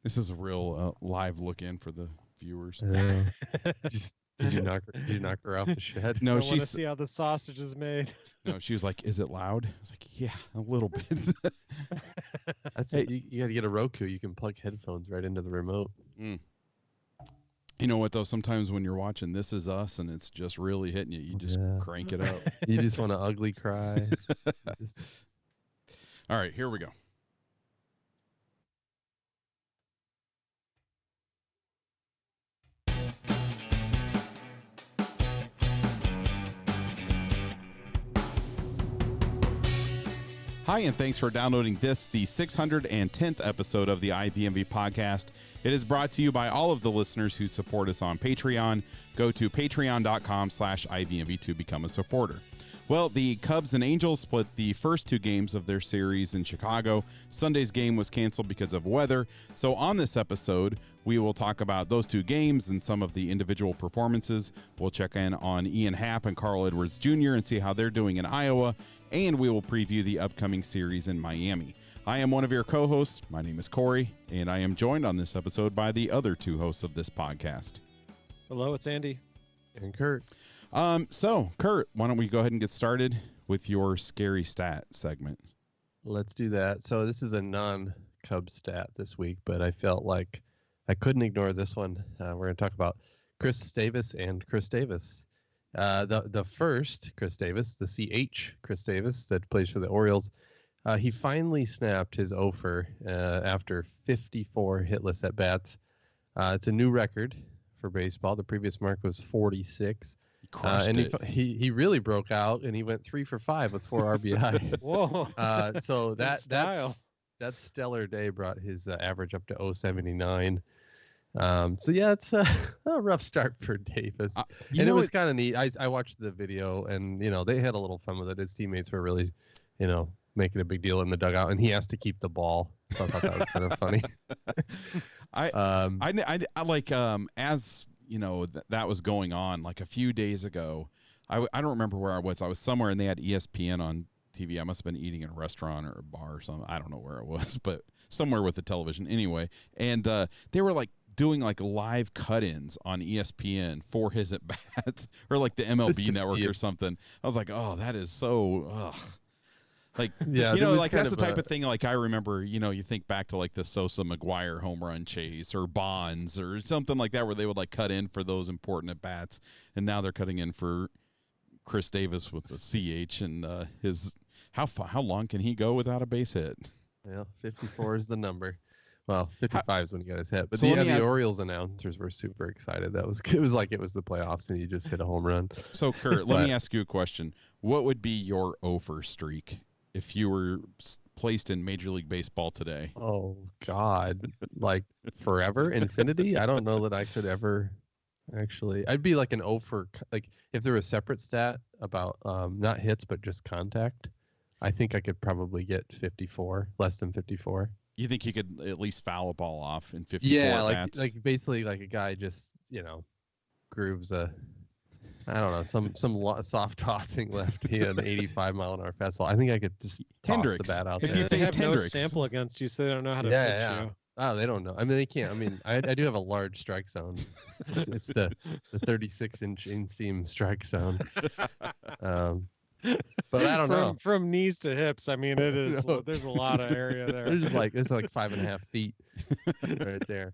This is a real live look in for the viewers. Did you knock her off the shed? No, I want to see how the sausage is made. No, she was like, "Is it loud?" I was like, "Yeah, a little bit." Hey, you got to get a Roku. You can plug headphones right into the remote. You know what though? Sometimes when you're watching This Is Us and it's just really hitting you, you just crank it up. You just want to ugly cry. All right, here we go. Hi, and thanks for downloading this, the 610th episode of the IVMV podcast. It is brought to you by all of the listeners who support us on Patreon. Go to patreon.com/IVMV to become a supporter. Well, the Cubs and Angels split the first two games of their series in Chicago. Sunday's game was canceled because of weather. So on this episode, we will talk about those two games and some of the individual performances. We'll check in on Ian Happ and Carl Edwards Jr. and see how they're doing in Iowa. And we will preview the upcoming series in Miami. I am one of your co-hosts. My name is Corey, and I am joined on this episode by the other two hosts of this podcast. Hello, it's Andy. And Kurt. So, Kurt, why don't we go ahead and get started with your scary stat segment? Let's do that. So this is a non-Cub stat this week, but I felt like I couldn't ignore this one. We're going to talk about Chris Davis and Chris Davis. The first Chris Davis, the CH Chris Davis that plays for the Orioles, he finally snapped his offer after 54 hitless at-bats. It's a new record for baseball. The previous mark was 46. He really broke out, and he went 3 for 5 with 4 RBI. Whoa! So that stellar day brought his average up to 0.79. So yeah, it's a rough start for Davis, and it was kind of neat. I watched the video, and they had a little fun with it. His teammates were really, making a big deal in the dugout, and he has to keep the ball. So I thought that was kind of funny. I like as that was going on like a few days ago. I don't remember where I was. I was somewhere and they had ESPN on TV. I must have been eating in a restaurant or a bar or something. I don't know where it was, but somewhere with the television anyway. And they were like doing like live cut-ins on ESPN for his at bats or like the MLB network or something. I was like, oh, that is so. Like, yeah, like that's the type of thing. Like I remember, you think back to like the Sosa McGuire home run chase or Bonds or something like that, where they would like cut in for those important at bats, and now they're cutting in for Chris Davis with the CH and his how long can he go without a base hit? Well, 54 is the number. Well, 55 is when he got his hit. But so the Orioles announcers were super excited. It was like it was the playoffs, and he just hit a home run. So, Kurt, let me ask you a question. What would be your over streak if you were placed in Major League Baseball today? Oh, God. Like forever? Infinity? I don't know that I could ever actually. I'd be like an over. Like if there was a separate stat about not hits, but just contact, I think I could probably get 54, less than 54. You think you could at least foul a ball off in 54 bats? like basically like a guy just, grooves a, I don't know, some soft tossing lefty an 85-mile-an-hour fastball. I think I could just toss Hendricks. the bat out If there. you faced have no Hendricks. sample against you, so they don't know how to pitch you. Oh, they don't know. I mean, they can't. I mean, I do have a large strike zone. It's the 36-inch inseam strike zone. But I don't know. From knees to hips, I mean, it is. There's a lot of area there. It's like 5.5 feet right there.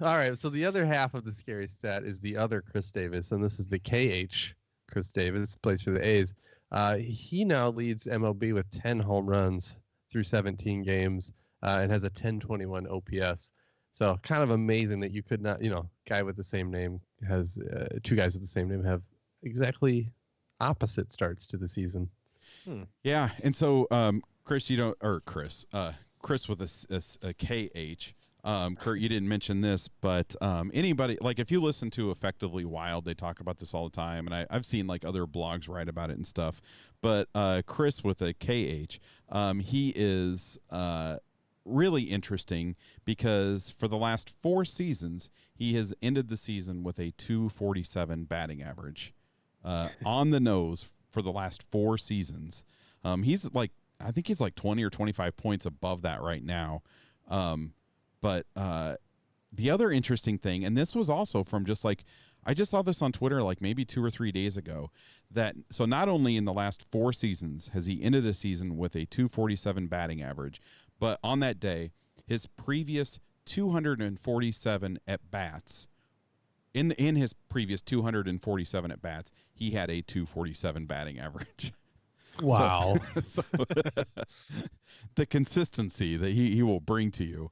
All right, so the other half of the scary stat is the other Chris Davis, and this is the KH Chris Davis, plays for the A's. He now leads MLB with 10 home runs through 17 games and has a 1021 OPS. So kind of amazing that you could not, guy with the same name has two guys with the same name have exactly opposite starts to the season. Yeah, and so Chris with a KH. Kurt, you didn't mention this, but anybody, like if you listen to Effectively Wild, they talk about this all the time, and I've seen like other blogs write about it and stuff. But Chris with a KH, he is really interesting because for the last 4 seasons, he has ended the season with a 247 batting average. On the nose for the last 4 seasons. He's like, I think he's like 20 or 25 points above that right now. But the other interesting thing, and this was also from just like, I just saw this on Twitter like maybe 2 or 3 days ago, that so not only in the last 4 seasons has he ended a season with a 247 batting average, but on that day, his previous 247 at bats, in his previous 247 at bats, he had a 247 batting average. Wow. So the consistency that he will bring to you,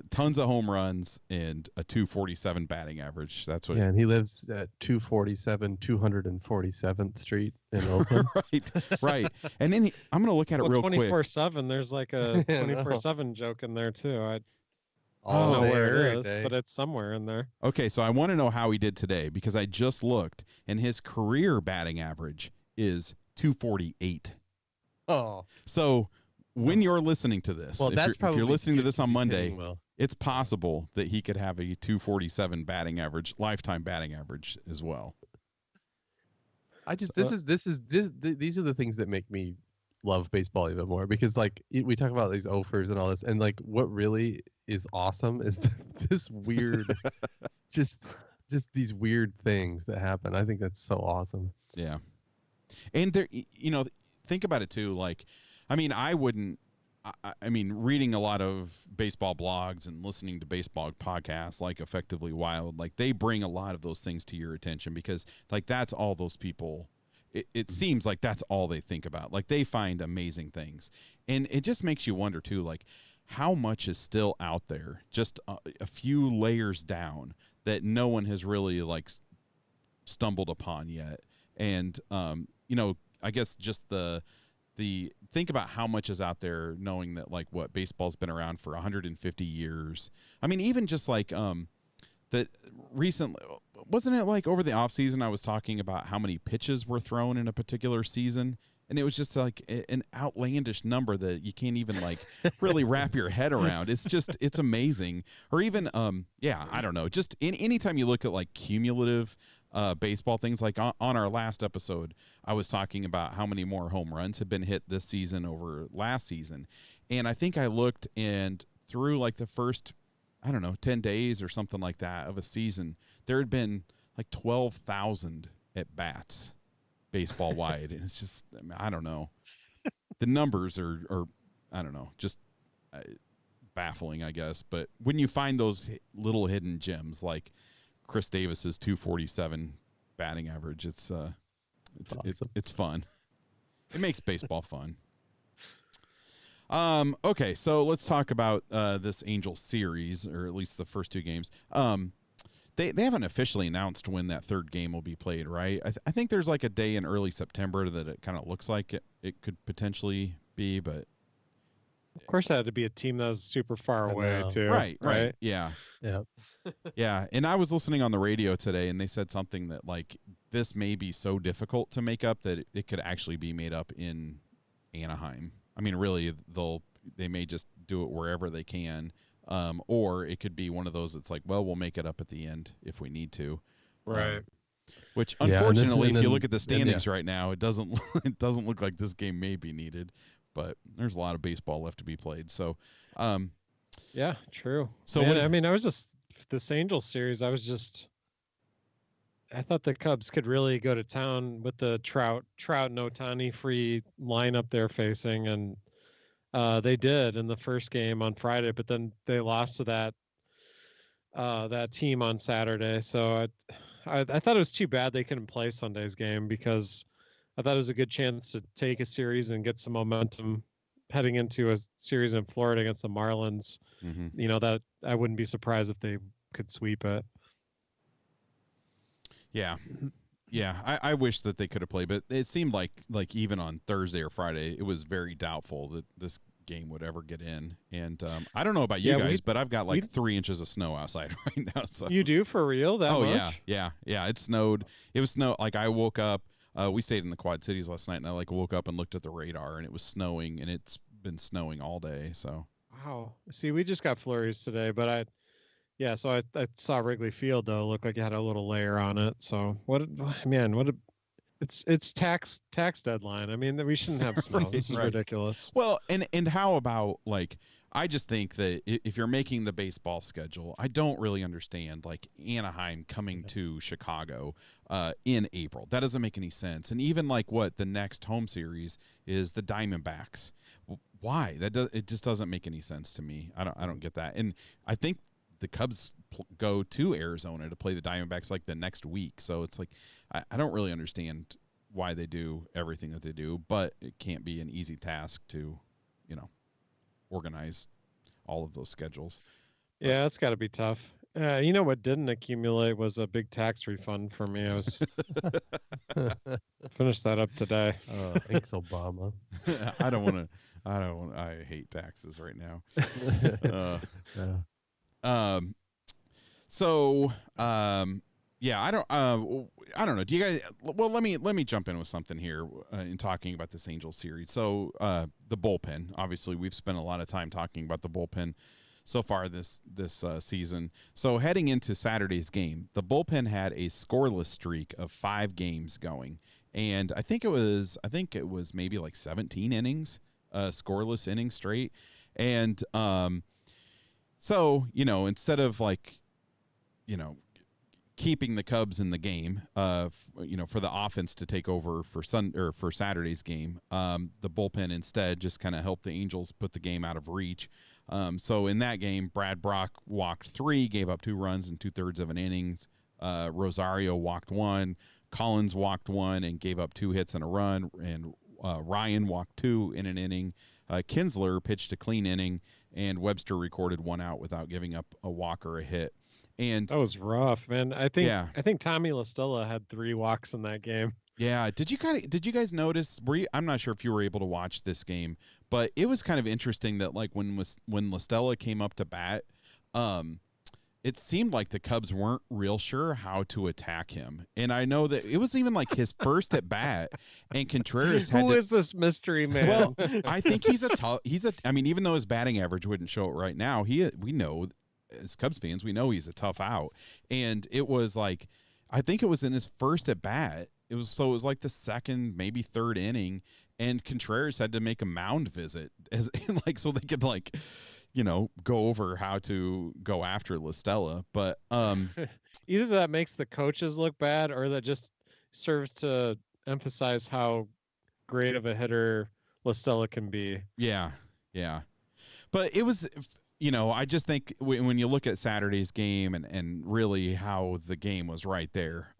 tons of home runs and a 247 batting average. That's what. Yeah, and he lives at 247th Street in Oakland. right. And then I'm going to look at it real quick. 24/7. There's like a 24/7 joke in there too. I All don't know day, where every it is, day. but it's somewhere in there. Okay, so I want to know how he did today because I just looked, and his career batting average is 248. Oh. So when you're listening to this, Well, if you're listening to this on Monday, well. it's possible that he could have a 247 batting average, lifetime batting average as well. These are the things that make me love baseball even more, because like we talk about these offers and all this, and like what really is awesome is this weird, just these weird things that happen. I think that's so awesome. Yeah. And there, think about it too. Like, I mean, reading a lot of baseball blogs and listening to baseball podcasts like Effectively Wild, like they bring a lot of those things to your attention because like that's all those people, it seems like that's all they think about. Like they find amazing things. And it just makes you wonder too, like how much is still out there, just a few layers down that no one has really like stumbled upon yet. And, I guess just the think about how much is out there, knowing that like what baseball's been around for 150 years. I mean, even just like that recently, wasn't it like over the off season I was talking about how many pitches were thrown in a particular season, and it was just like an outlandish number that you can't even like really wrap your head around. It's amazing. Or even I don't know, just anytime you look at like cumulative baseball things, like on our last episode, I was talking about how many more home runs have been hit this season over last season. And I think I looked, and through like the first, 10 days or something like that of a season, there had been like 12,000 at bats baseball wide. And it's just, I don't know. The numbers are I don't know, just baffling, I guess. But when you find those little hidden gems like Chris Davis's 247 batting average, it's awesome. It's fun. It makes baseball fun. Okay, so let's talk about this Angels series, or at least the first 2 games. They haven't officially announced when that third game will be played, right? I think there's like a day in early September that it kind of looks like it could potentially be, but Of course, it had to be a team that was super far away too. Right. Yeah. Yeah. Yeah, and I was listening on the radio today, and they said something that like this may be so difficult to make up that it could actually be made up in Anaheim. I mean, really, they may just do it wherever they can, or it could be one of those that's like, well, we'll make it up at the end if we need to. Right. Which, unfortunately, if you look at the standings right now, it doesn't look like this game may be needed. But there's a lot of baseball left to be played. So, yeah, true. So I was just this Angels series. I thought the Cubs could really go to town with the Trout and Ohtani free lineup they're facing, and they did in the first game on Friday. But then they lost to that team on Saturday. So I thought it was too bad they couldn't play Sunday's game, because I thought it was a good chance to take a series and get some momentum heading into a series in Florida against the Marlins. Mm-hmm. That I wouldn't be surprised if they could sweep it. Yeah. I wish that they could have played, but it seemed like even on Thursday or Friday, it was very doubtful that this game would ever get in. And I don't know about you guys, but I've got like 3 inches of snow outside right now. So you do, for real? That much? Yeah. It snowed. It was snow. Like I woke up. We stayed in the Quad Cities last night, and I woke up and looked at the radar, and it was snowing, and it's been snowing all day. So wow. See, we just got flurries today, but I saw Wrigley Field though. It looked like it had a little layer on it. So it's tax deadline. I mean, we shouldn't have snow. This is ridiculous. Well, and how about like I just think that if you're making the baseball schedule, I don't really understand like Anaheim coming to Chicago in April. That doesn't make any sense. And even like what the next home series is the Diamondbacks. Why? It just doesn't make any sense to me. I don't get that. And I think the Cubs go to Arizona to play the Diamondbacks like the next week. So it's like I don't really understand why they do everything that they do, but it can't be an easy task to, organize all of those schedules. Yeah, it's got to be tough. You know what didn't accumulate was a big tax refund for me. I was finished that up today. Thanks, Obama. I hate taxes right now. Yeah, I don't know. Do you guys? Well, let me jump in with something here in talking about this Angels series. So the bullpen. Obviously, we've spent a lot of time talking about the bullpen so far this season. So heading into Saturday's game, the bullpen had a scoreless streak of 5 games going, and I think it was maybe like 17 innings, scoreless innings straight, and so instead of like keeping the Cubs in the game, for the offense to take over for Saturday's game, the bullpen instead just kind of helped the Angels put the game out of reach. So in that game, Brad Brock walked 3, gave up 2 runs in 2/3 of an innings. Rosario walked 1, Collins walked 1 and gave up 2 hits and a run, and Ryan walked 2 in an inning. Kinsler pitched a clean inning, and Webster recorded 1 out without giving up a walk or a hit. And that was rough, man. I think Tommy La Stella had 3 walks in that game. Yeah. Did you guys notice? I'm not sure if you were able to watch this game, but it was kind of interesting that like when La Stella came up to bat, it seemed like the Cubs weren't real sure how to attack him. And I know that it was even like his first at bat, and Contreras had Who is this mystery man? Well, I think I mean, even though his batting average wouldn't show it right now, we know as Cubs fans, we know he's a tough out. And it was like, I think it was in his first at bat. It was like the second, maybe third inning, and Contreras had to make a mound visit so they could go over how to go after La Stella. But either that makes the coaches look bad, or that just serves to emphasize how great of a hitter La Stella can be. Yeah. But it was, I just think when you look at Saturday's game and really how the game was right there,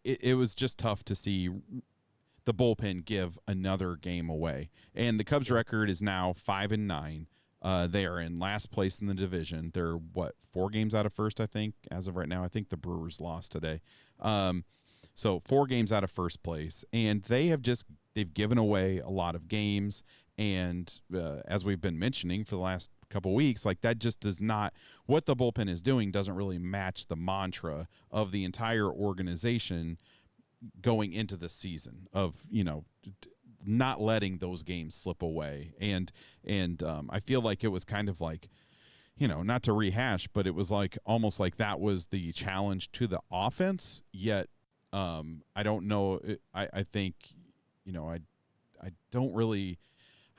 it was just tough to see the bullpen give another game away. And the Cubs record is now 5-9. They are in last place in the division. They're 4 games out of first, I think, as of right now. I think the Brewers lost today. So 4 games out of first place, and they've given away a lot of games. And as we've been mentioning for the last couple weeks, like that just does not, what the bullpen is doing doesn't really match the mantra of the entire organization going into the season of, not letting those games slip away. And I feel like it was kind of like, not to rehash, but it was like almost like that was the challenge to the offense. Yet I don't know. I think, I don't really,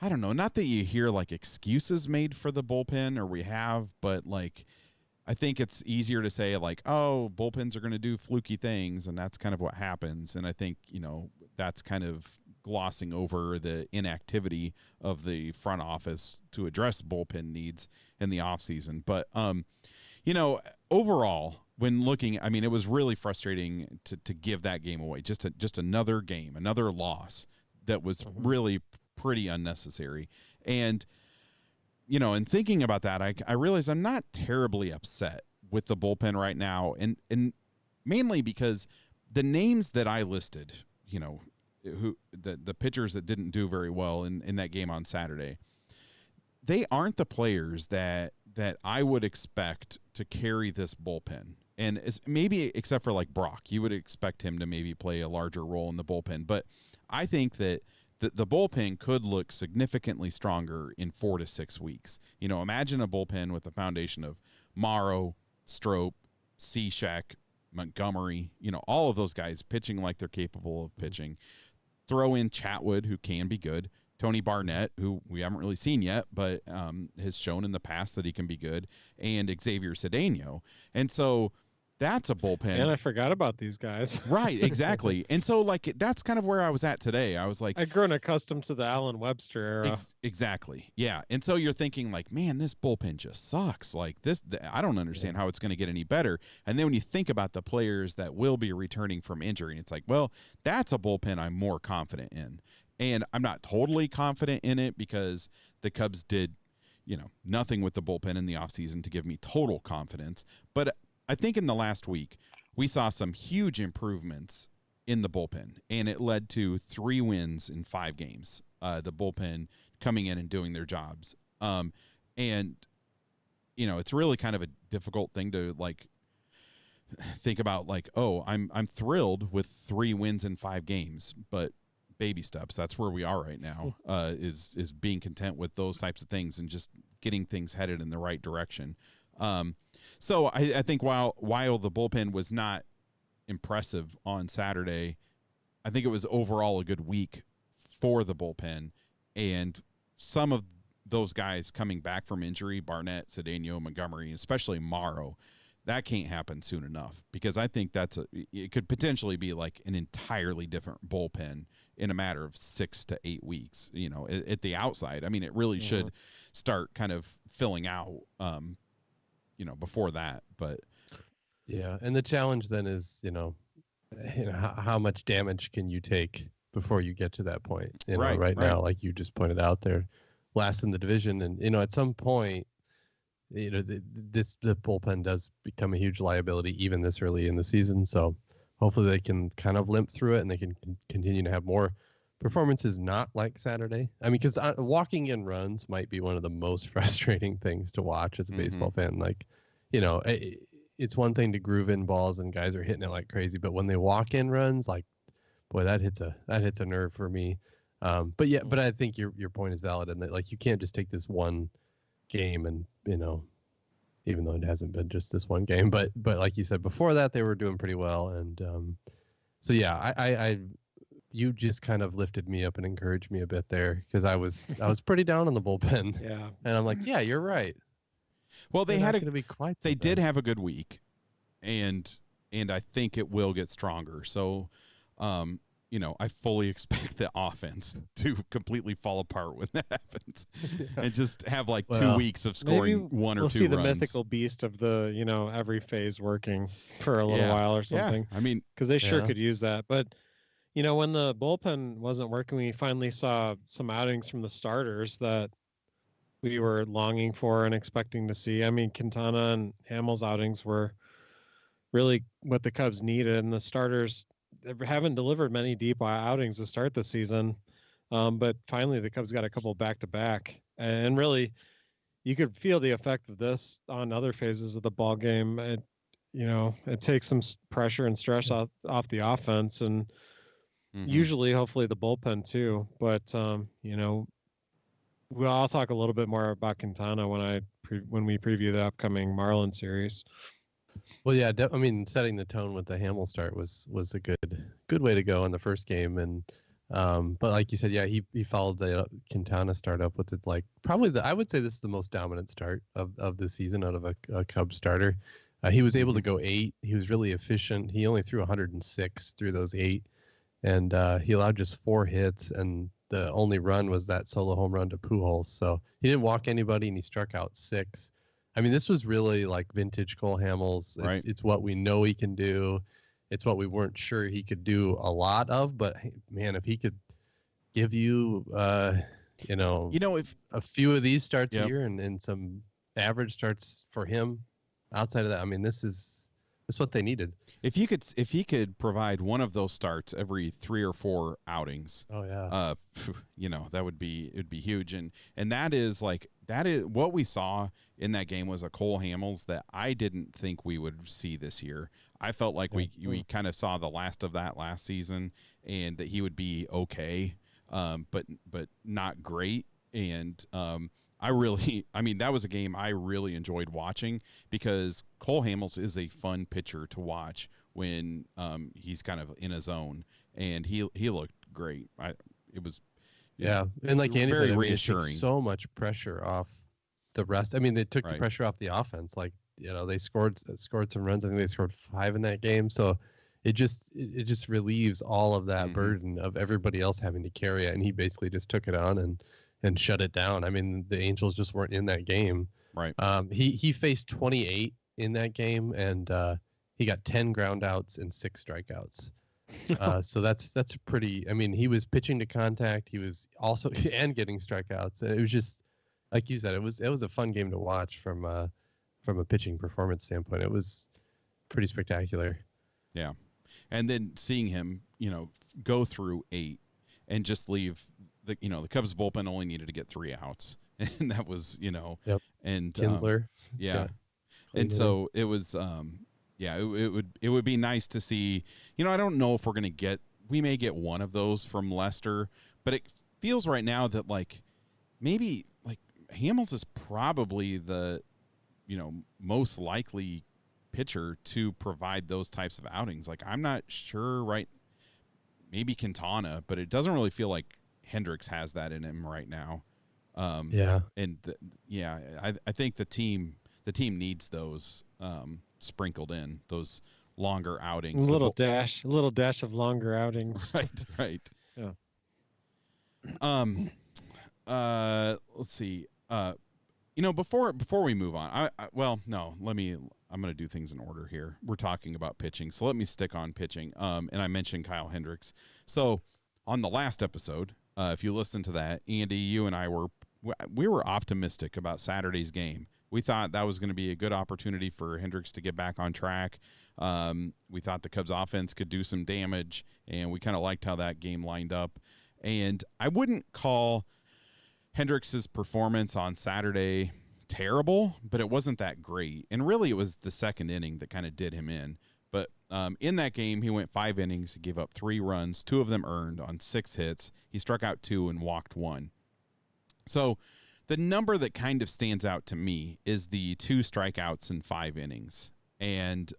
I don't know. Not that you hear like excuses made for the bullpen, or we have, but like, I think it's easier to say like, oh, bullpens are going to do fluky things, and that's kind of what happens. And I think, that's kind of glossing over the inactivity of the front office to address bullpen needs in the offseason. But, overall, when looking, I mean, it was really frustrating to give that game away. Just another game, another loss that was really pretty unnecessary. And, in thinking about that, I realize I'm not terribly upset with the bullpen right now. And mainly because the names that I listed, who the pitchers that didn't do very well in that game on Saturday, they aren't the players that I would expect to carry this bullpen. And maybe except for like Brock, you would expect him to maybe play a larger role in the bullpen. But I think that the bullpen could look significantly stronger in 4 to 6 weeks. Imagine a bullpen with a foundation of Morrow, Strop, Cishek, Montgomery, all of those guys pitching like they're capable of pitching. Throw in Chatwood, who can be good. Tony Barnett, who we haven't really seen yet, but has shown in the past that he can be good, and Xavier Cedeno. And so that's a bullpen. And I forgot about these guys. Right, exactly. And so, like, that's kind of where I was at today. I was like, I've grown accustomed to the Allen Webster era. Exactly. Yeah. And so you're thinking, like, man, this bullpen just sucks. Like, I don't understand how it's going to get any better. And then when you think about the players that will be returning from injury, it's like, well, that's a bullpen I'm more confident in. And I'm not totally confident in it because the Cubs did, nothing with the bullpen in the offseason to give me total confidence. But I think in the last week, we saw some huge improvements in the bullpen, and it led to 3 wins in 5 games. The bullpen coming in and doing their jobs. And, it's really kind of a difficult thing to, like, think about, like, oh, I'm thrilled with 3 wins in 5 games, but baby steps. That's where we are right now, is being content with those types of things and just getting things headed in the right direction. So I think while the bullpen was not impressive on Saturday, I think it was overall a good week for the bullpen, and some of those guys coming back from injury, Barnett, Cedeno, Montgomery, and especially Morrow, that can't happen soon enough, because I think it could potentially be like an entirely different bullpen in a matter of 6 to 8 weeks, at the outside. I mean, it really should start kind of filling out, before that. But yeah, and the challenge then is, how much damage can you take before you get to that point? Right now, like you just pointed out, they're last in the division, and at some point, the bullpen does become a huge liability even this early in the season. So hopefully they can kind of limp through it, and they can continue to have more performances not like Saturday. I mean, because walking in runs might be one of the most frustrating things to watch as a baseball fan. Like, it's one thing to groove in balls and guys are hitting it like crazy, but when they walk in runs, like, boy, that hits a nerve for me. But I think your point is valid in that, like, you can't just take this one game and, even though it hasn't been just this one game, but like you said, before that they were doing pretty well. And so yeah, I you just kind of lifted me up and encouraged me a bit there, because I was pretty down on the bullpen. Yeah. And I'm like, yeah, you're right. Well, they did have a good week, and I think it will get stronger. So, I fully expect the offense to completely fall apart when that happens, and just have like 2 weeks of scoring 1 or 2 we'll see the runs. mythical beast of the every phase working for a little while or something. Yeah. I mean, because they sure could use that. But when the bullpen wasn't working, we finally saw some outings from the starters that we were longing for and expecting to see. I mean, Quintana and Hamels outings were really what the Cubs needed, and the starters haven't delivered many deep outings to start the season. But finally, the Cubs got a couple back-to-back, and really, you could feel the effect of this on other phases of the ball game. It takes some pressure and stress off the offense, and usually, hopefully, the bullpen too. But I'll talk a little bit more about Quintana when we preview the upcoming Marlins series. Well, yeah, I mean, setting the tone with the Hamels start was a good way to go in the first game, and but like you said, yeah, he followed the Quintana start up with it, like probably I would say this is the most dominant start of the season out of a Cubs starter. He was able to go 8. He was really efficient. He only threw 106 through those 8, and he allowed just 4 hits, and the only run was that solo home run to Pujols. So he didn't walk anybody, and he struck out 6. I mean, this was really like vintage Cole Hamels. It's what we know he can do. It's what we weren't sure he could do a lot of. But man, if he could give you, if a few of these starts a year and some average starts for him, outside of that, I mean, this is what they needed. If he could provide one of those starts every 3 or 4 outings, it'd be huge. And that is what we saw in that game was a Cole Hamels that I didn't think we would see this year. I felt like we kind of saw the last of that last season, and that he would be okay, but not great. And that was a game I really enjoyed watching, because Cole Hamels is a fun pitcher to watch when he's kind of in a zone, and he looked great. It was Yeah. And like Andy very said, I mean, it reassuring. took so much pressure off the rest. I mean, they took the Right. pressure off the offense. Like, they scored some runs. I think they scored 5 in that game. So it just relieves all of that burden of everybody else having to carry it. And he basically just took it on and shut it down. I mean, the Angels just weren't in that game. Right. He faced 28 in that game, and he got 10 ground outs and 6 strikeouts. So that's pretty. I mean, he was pitching to contact. He was also and getting strikeouts. It was just like you said. It was a fun game to watch from a pitching performance standpoint. It was pretty spectacular. Yeah, and then seeing him, go through 8 and just leave the Cubs bullpen only needed to get 3 outs, and that was Yep. and Kinsler. yeah, and so it was. Yeah, it would be nice to see. I don't know if we may get one of those from Lester, but it feels right now that maybe Hamels is probably the most likely pitcher to provide those types of outings. I'm not sure, right? Maybe Quintana, but it doesn't really feel like Hendricks has that in him right now. Yeah, and I think the team needs those sprinkled in, those longer outings. A little dash of longer outings. Right. Yeah. Let's see. Before we move on, I'm going to do things in order here. We're talking about pitching, so let me stick on pitching. And I mentioned Kyle Hendricks. So on the last episode, if you listen to that, Andy, you and I were optimistic about Saturday's game. We thought that was going to be a good opportunity for Hendricks to get back on track. We thought the Cubs offense could do some damage, and we kind of liked how that game lined up. And I wouldn't call Hendricks' performance on Saturday terrible, but it wasn't that great. And really it was the second inning that kind of did him in. But in that game, he went 5 innings, he gave up 3 runs, 2 of them earned on 6 hits. He struck out 2 and walked 1. So the number that kind of stands out to me is the 2 strikeouts in 5 innings. And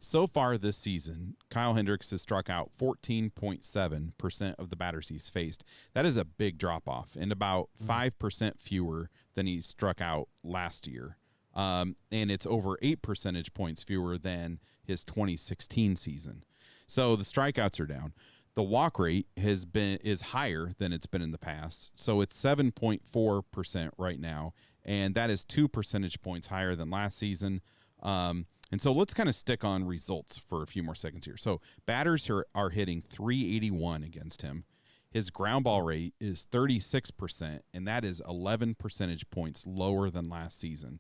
so far this season, Kyle Hendricks has struck out 14.7% of the batters he's faced. That is a big drop-off and about 5% fewer than he struck out last year. And it's over 8 percentage points fewer than his 2016 season. So the strikeouts are down. The walk rate is higher than it's been in the past. So it's 7.4% right now, and that is 2 percentage points higher than last season. And so let's kind of stick on results for a few more seconds here. So batters are hitting .381 against him. His ground ball rate is 36%, and that is 11 percentage points lower than last season.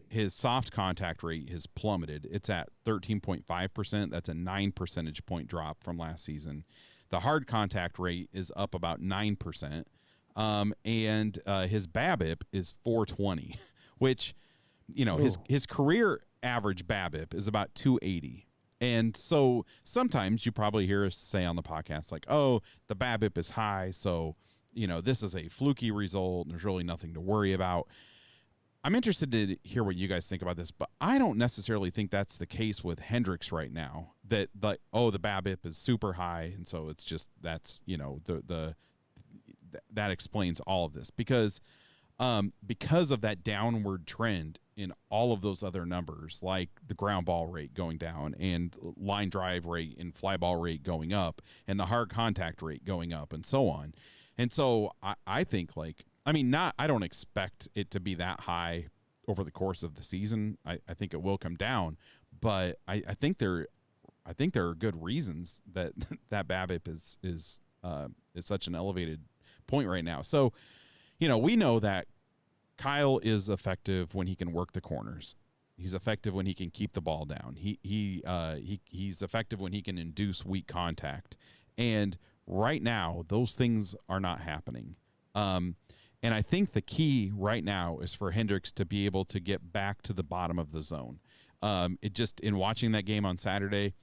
His soft contact rate has plummeted. It's at 13.5%. That's a 9 percentage point drop from last season. The hard contact rate is up about 9%. And his BABIP is .420, which, his career average BABIP is about .280. And so sometimes you probably hear us say on the podcast, oh, the BABIP is high, so, this is a fluky result, and there's really nothing to worry about. I'm interested to hear what you guys think about this, but I don't necessarily think that's the case with Hendricks right now. That the BABIP is super high, and so it's just that explains all of this because of that downward trend in all of those other numbers, like the ground ball rate going down and line drive rate and fly ball rate going up and the hard contact rate going up and so on. And so I think I don't expect it to be that high over the course of the season. I think it will come down, but I think there are good reasons that BABIP is such an elevated point right now. So, we know that Kyle is effective when he can work the corners. He's effective when he can keep the ball down. He's effective when he can induce weak contact. And right now, those things are not happening. And I think the key right now is for Hendricks to be able to get back to the bottom of the zone. In watching that game on Saturday,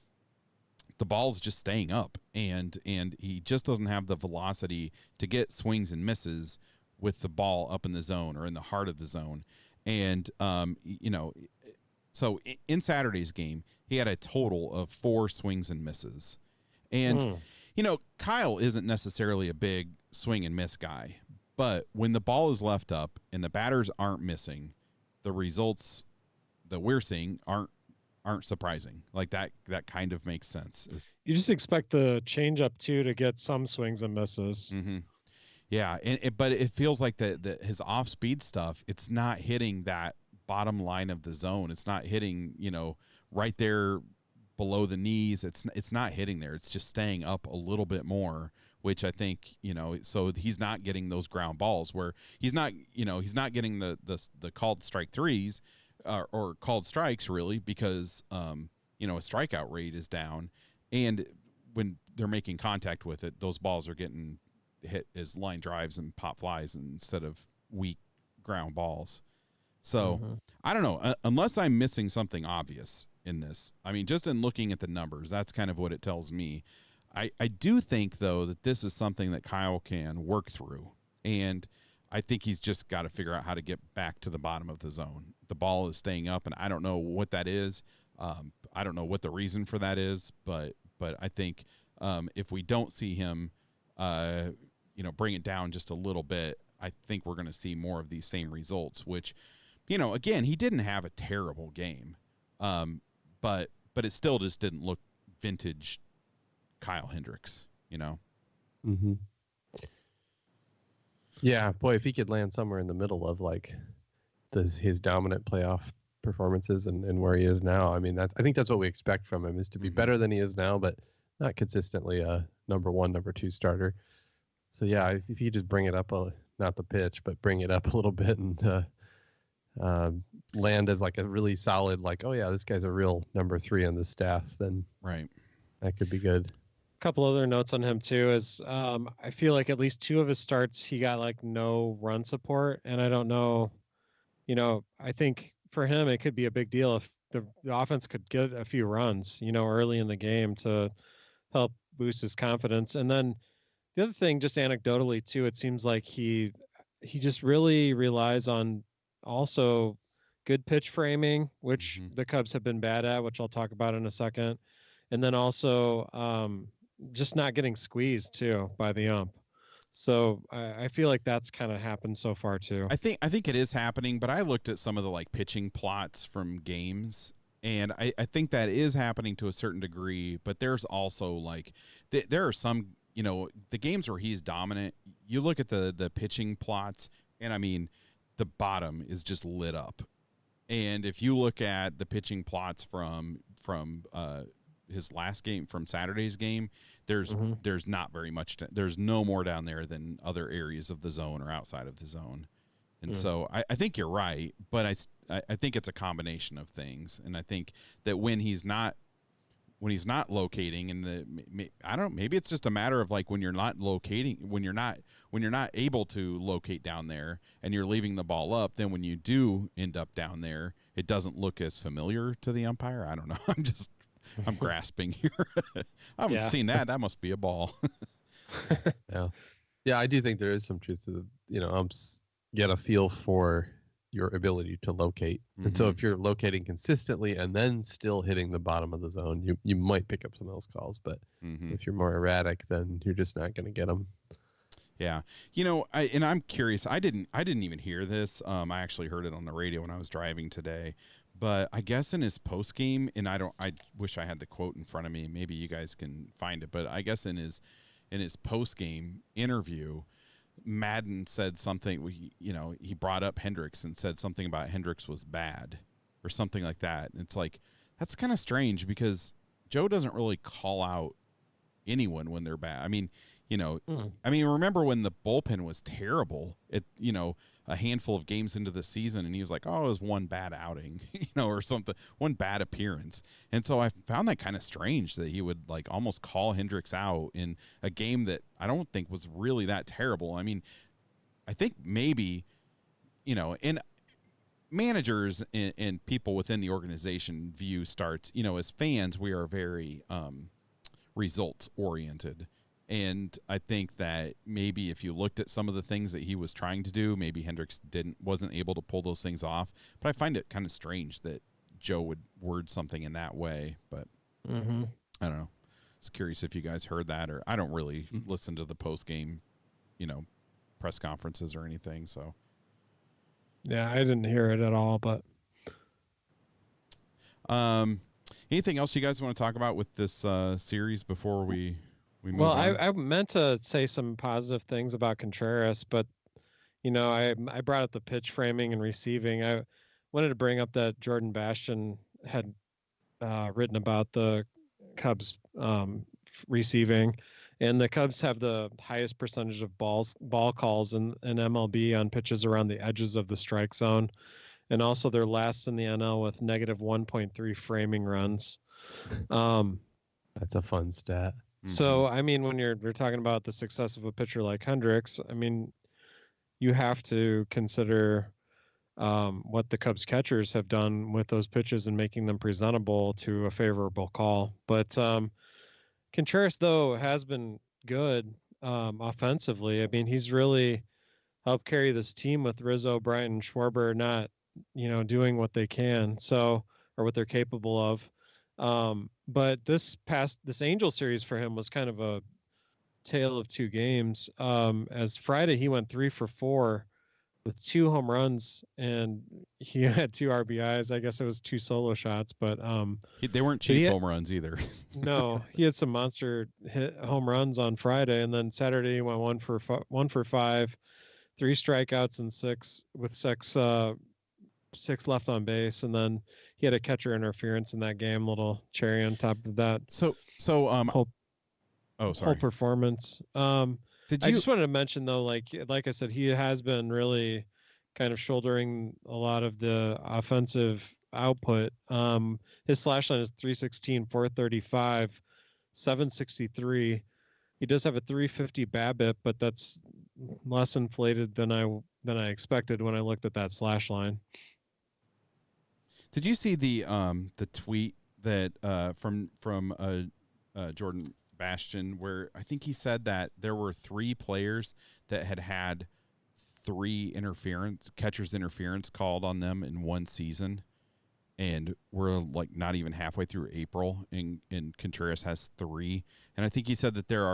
the ball's just staying up, and he just doesn't have the velocity to get swings and misses with the ball up in the zone or in the heart of the zone. And, so in Saturday's game, he had a total of 4 swings and misses. And, Kyle isn't necessarily a big swing and miss guy. But when the ball is left up and the batters aren't missing, the results that we're seeing aren't surprising. Like that kind of makes sense. You just expect the changeup too to get some swings and misses. Mm-hmm. Yeah, but it feels like his off speed stuff. It's not hitting that bottom line of the zone. It's not hitting right there below the knees. It's not hitting there. It's just staying up a little bit more, which I think so he's not getting those ground balls where he's not getting the called strike threes or called strikes really because a strikeout rate is down, and when they're making contact with it, those balls are getting hit as line drives and pop flies instead of weak ground balls. So I don't know, unless I'm missing something obvious in this. I mean, just in looking at the numbers, that's kind of what it tells me. I do think, though, that this is something that Kyle can work through, and I think he's just got to figure out how to get back to the bottom of the zone. The ball is staying up, and I don't know what that is. I don't know what the reason for that is, but I think if we don't see him bring it down just a little bit, I think we're going to see more of these same results, which, again, he didn't have a terrible game. But it still just didn't look vintage Kyle Hendricks, Mm-hmm. Yeah, boy, if he could land somewhere in the middle of like his dominant playoff performances and where he is now, I mean, I think that's what we expect from him, is to be better than he is now, but not consistently a number 1, number 2 starter. So yeah, if you just bring it up, not the pitch, but bring it up a little bit and land as like a really solid, like, oh yeah, this guy's a real number 3 on the staff, then right, that could be good. A couple other notes on him too is I feel like at least 2 of his starts he got like no run support, and I don't know, I think for him it could be a big deal if the offense could get a few runs, early in the game to help boost his confidence. And then the other thing, just anecdotally too, it seems like he just really relies on also good pitch framing, which the Cubs have been bad at, which I'll talk about in a second. And then also just not getting squeezed too by the ump. So I feel like that's kind of happened so far too. I think it is happening, but I looked at some of the like pitching plots from games, and I think that is happening to a certain degree, but there's also like there are some, the games where he's dominant, you look at the pitching plots, and I mean, the bottom is just lit up. And if you look at the pitching plots from his last game, from Saturday's game, there's not very much. There's no more down there than other areas of the zone or outside of the zone. And so I think you're right, but I think it's a combination of things. And I think that when he's not locating, and I don't know, maybe it's just a matter of like when you're not locating, when you're not able to locate down there and you're leaving the ball up, then when you do end up down there, it doesn't look as familiar to the umpire. I don't know. I'm grasping here. I haven't seen that. That must be a ball. Yeah, I do think there is some truth to umps get a feel for your ability to locate. And so if you're locating consistently and then still hitting the bottom of the zone, you might pick up some of those calls. But if you're more erratic, then you're just not going to get them. Yeah. I'm curious. I didn't even hear this. I actually heard it on the radio when I was driving today. But I guess in his post game, and I wish I had the quote in front of me. Maybe you guys can find it. But I guess in his post game interview, Madden said something. He brought up Hendricks and said something about Hendricks was bad or something like that. And it's like, that's kind of strange because Joe doesn't really call out anyone when they're bad. I mean, remember when the bullpen was terrible at, a handful of games into the season, and he was like, oh, it was one bad outing, or something, one bad appearance. And so I found that kind of strange that he would like almost call Hendricks out in a game that I don't think was really that terrible. I mean, I think maybe, and managers and people within the organization view starts, as fans, we are very results oriented. And I think that maybe if you looked at some of the things that he was trying to do, maybe Hendricks wasn't able to pull those things off. But I find it kind of strange that Joe would word something in that way. But I don't know. I was curious if you guys heard that, or I don't really listen to the post game press conferences or anything. So Yeah, I didn't hear it at all, but anything else you guys want to talk about with this series before we move well, on? I meant to say some positive things about Contreras, but I brought up the pitch framing and receiving. I wanted to bring up that Jordan Bastion had written about the Cubs receiving, and the Cubs have the highest percentage of ball calls in MLB on pitches around the edges of the strike zone, and also they're last in the NL with negative 1.3 framing runs. That's a fun stat. So I mean, when we're talking about the success of a pitcher like Hendricks, I mean, you have to consider what the Cubs catchers have done with those pitches and making them presentable to a favorable call. But Contreras, though, has been good offensively. I mean, he's really helped carry this team with Rizzo, Bryant, and Schwarber not, doing what they can, or what they're capable of. But this Angel series for him was kind of a tale of two games. As Friday, he went 3 for 4 with 2 home runs, and he had 2 RBIs. I guess it was 2 solo shots, but they weren't cheap home runs either. No, he had some monster home runs on Friday, and then Saturday he went 1 for 5, 3 strikeouts and 6 left on base, and then he had a catcher interference in that game, little cherry on top of that. Whole performance. I just wanted to mention though, like I said, he has been really kind of shouldering a lot of the offensive output. His slash line is 316, 435, 763. He does have a 350 BABIP, but that's less inflated than I expected when I looked at that slash line. Did you see the tweet that from Jordan Bastion, where I think he said that there were 3 players that had 3 catcher's interference called on them in one season, and we're like not even halfway through April, and Contreras has 3, and I think he said that there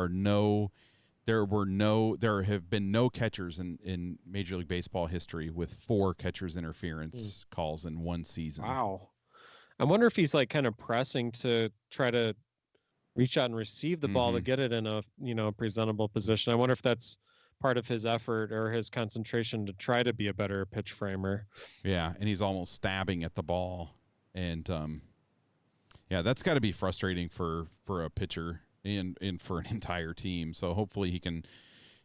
have been no catchers in Major League Baseball history with 4 catcher's interference calls in one season. Wow. I wonder if he's like kind of pressing to try to reach out and receive the ball to get it in a presentable position. I wonder if that's part of his effort or his concentration to try to be a better pitch framer. Yeah, and he's almost stabbing at the ball, and that's got to be frustrating for a pitcher and for an entire team. So hopefully he can,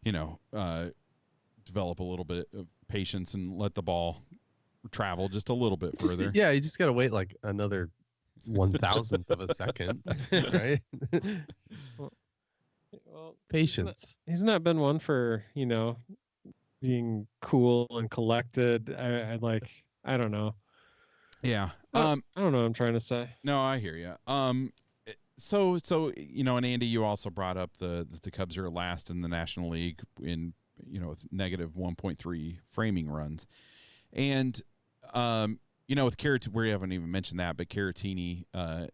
develop a little bit of patience and let the ball travel just a little bit further. Yeah, you just got to wait like another 1,000th of a second, right? Well, patience. He's not been one for, being cool and collected. I don't know. Yeah. I don't know what I'm trying to say. No, I hear you. So and Andy, you also brought up the Cubs are last in the National League in with negative 1.3 framing runs, and with Caratini, we haven't even mentioned that, but Caratini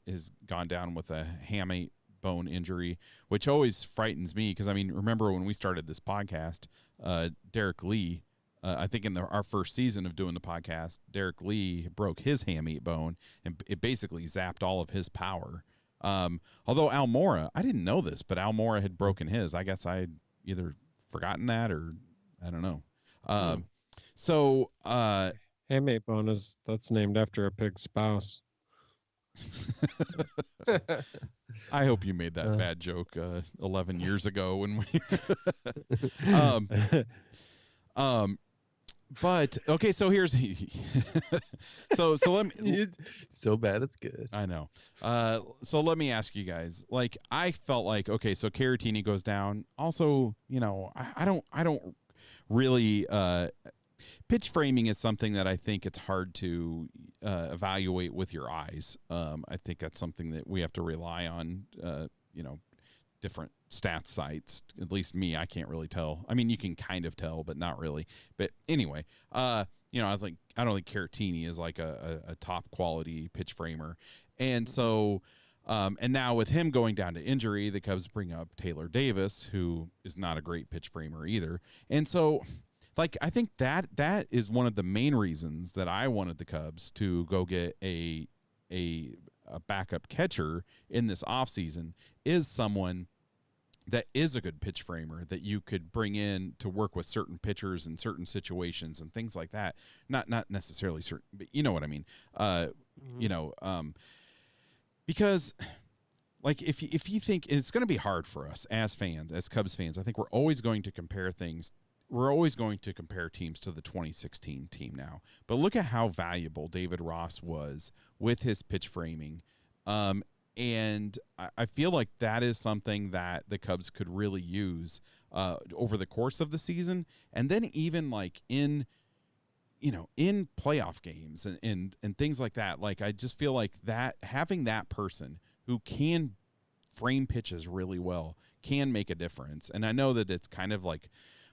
has gone down with a hamate bone injury, which always frightens me because, I mean, remember when we started this podcast, Derek Lee, I think in our first season of doing the podcast, Derek Lee broke his hamate bone, and it basically zapped all of his power. Although Almora, I didn't know this, but Almora had broken his. I guess I had either forgotten that or I don't know. So hamate bone that's named after a pig's spouse. I hope you made that bad joke 11 years ago when we but okay, so here's so let me so bad it's good. I know. So let me ask you guys. Like, I felt like, okay, so Caratini goes down. Also, I don't really pitch framing is something that I think it's hard to evaluate with your eyes. I think that's something that we have to rely on, different stats sites. At least me, I can't really tell. I mean, you can kind of tell, but not really. But anyway, I don't think Caratini is like a top quality pitch framer. And so And now with him going down to injury, the Cubs bring up Taylor Davis, who is not a great pitch framer either. And so, like, I think that is one of the main reasons that I wanted the Cubs to go get a backup catcher in this offseason, is someone that is a good pitch framer that you could bring in to work with certain pitchers in certain situations and things like that. Not necessarily certain, but you know what I mean. Because like if you think it's going to be hard for us as fans, as Cubs fans, I think we're always going to compare things. We're always going to compare teams to the 2016 team now. But look at how valuable David Ross was with his pitch framing. And I feel like that is something that the Cubs could really use over the course of the season. And then even like in playoff games and things like that. Like, I just feel like that having that person who can frame pitches really well can make a difference. And I know that it's kind of like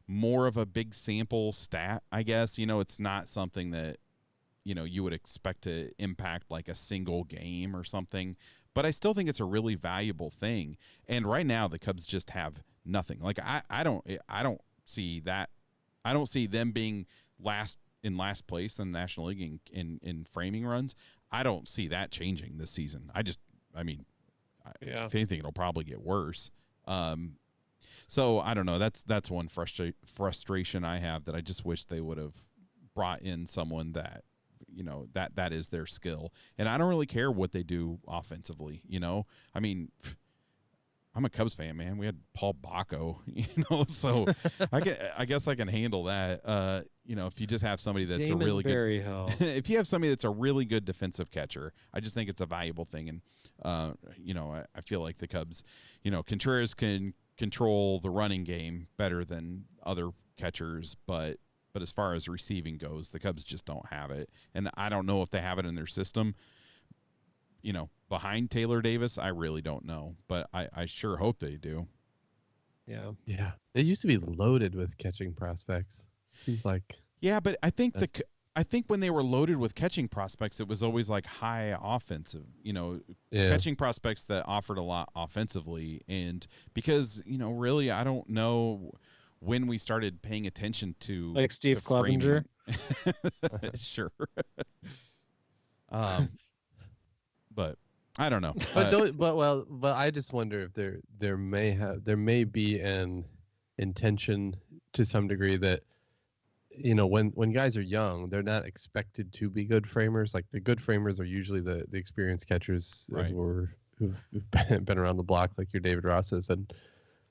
more of a big sample stat, I guess. It's not something that, you would expect to impact like a single game or something. But I still think it's a really valuable thing. And right now the Cubs just have nothing. Like I don't see that. I don't see them being last place in the National League in framing runs. I don't see that changing this season. If anything, it'll probably get worse. So I don't know. That's one frustration I have, that I just wish they would have brought in someone that, that is their skill. And I don't really care what they do offensively. I'm a Cubs fan, man. We had Paul Bacco, so I guess I can handle that. If you just have somebody that's Damon a really Berryhill. good, if you have somebody that's a really good defensive catcher, I just think it's a valuable thing. And, I feel like the Cubs, Contreras can control the running game better than other catchers, but as far as receiving goes, the Cubs just don't have it. And I don't know if they have it in their system. Behind Taylor Davis, I really don't know, but I sure hope they do. Yeah. It used to be loaded with catching prospects. Seems like. Yeah, but I think when they were loaded with catching prospects, it was always like high offensive, catching prospects that offered a lot offensively. And because, really, I don't know when we started paying attention to like Steve Clevenger. Sure. But I don't know. But I just wonder if there may be an intention to some degree that, when guys are young, they're not expected to be good framers. Like, the good framers are usually the experienced catchers, right, who've been around the block, like your David Rosses. And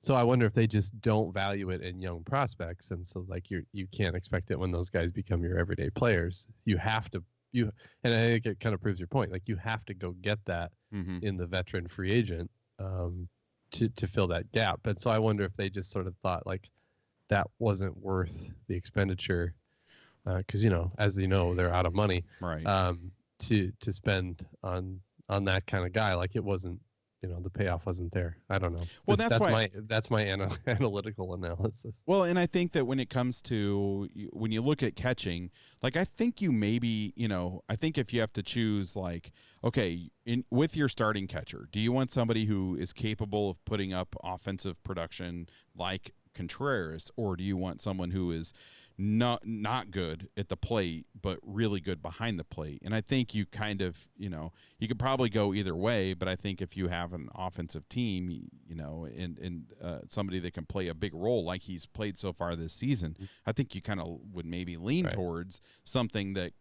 so I wonder if they just don't value it in young prospects, and so like you can't expect it when those guys become your everyday players. You have to. And I think it kind of proves your point. Like, you have to go get that in the veteran free agent to fill that gap. And so I wonder if they just sort of thought like that wasn't worth the expenditure, because as they're out of money, right? To spend on that kind of guy. Like, it wasn't. The payoff wasn't there. I don't know. Well, that's my analytical analysis. Well, and I think that when it comes to, when you look at catching, like, I think you maybe, I think if you have to choose, like, okay, with your starting catcher, do you want somebody who is capable of putting up offensive production like Contreras, or do you want someone who is not good at the plate but really good behind the plate? And I think you kind of, you could probably go either way, but I think if you have an offensive team, and somebody that can play a big role like he's played so far this season, I think you kind of would maybe lean towards something that,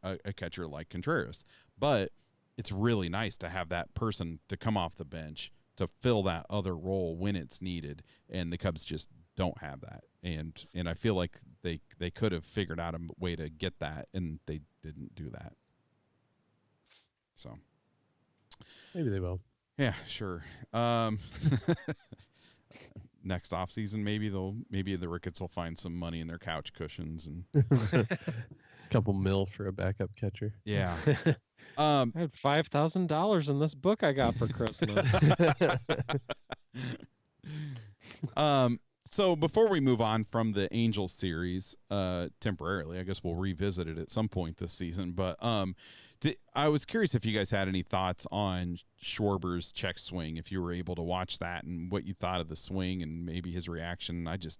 a catcher like Contreras. But it's really nice to have that person to come off the bench to fill that other role when it's needed, and the Cubs just don't have that. And I feel like they could have figured out a way to get that, and they didn't do that. So maybe they will. Yeah, sure. Next offseason, maybe the Ricketts will find some money in their couch cushions and couple mil for a backup catcher. Yeah. I had $5,000 in this book I got for Christmas. So before we move on from the Angels series, temporarily, I guess we'll revisit it at some point this season. But I was curious if you guys had any thoughts on Schwarber's check swing, if you were able to watch that, and what you thought of the swing and maybe his reaction. I just,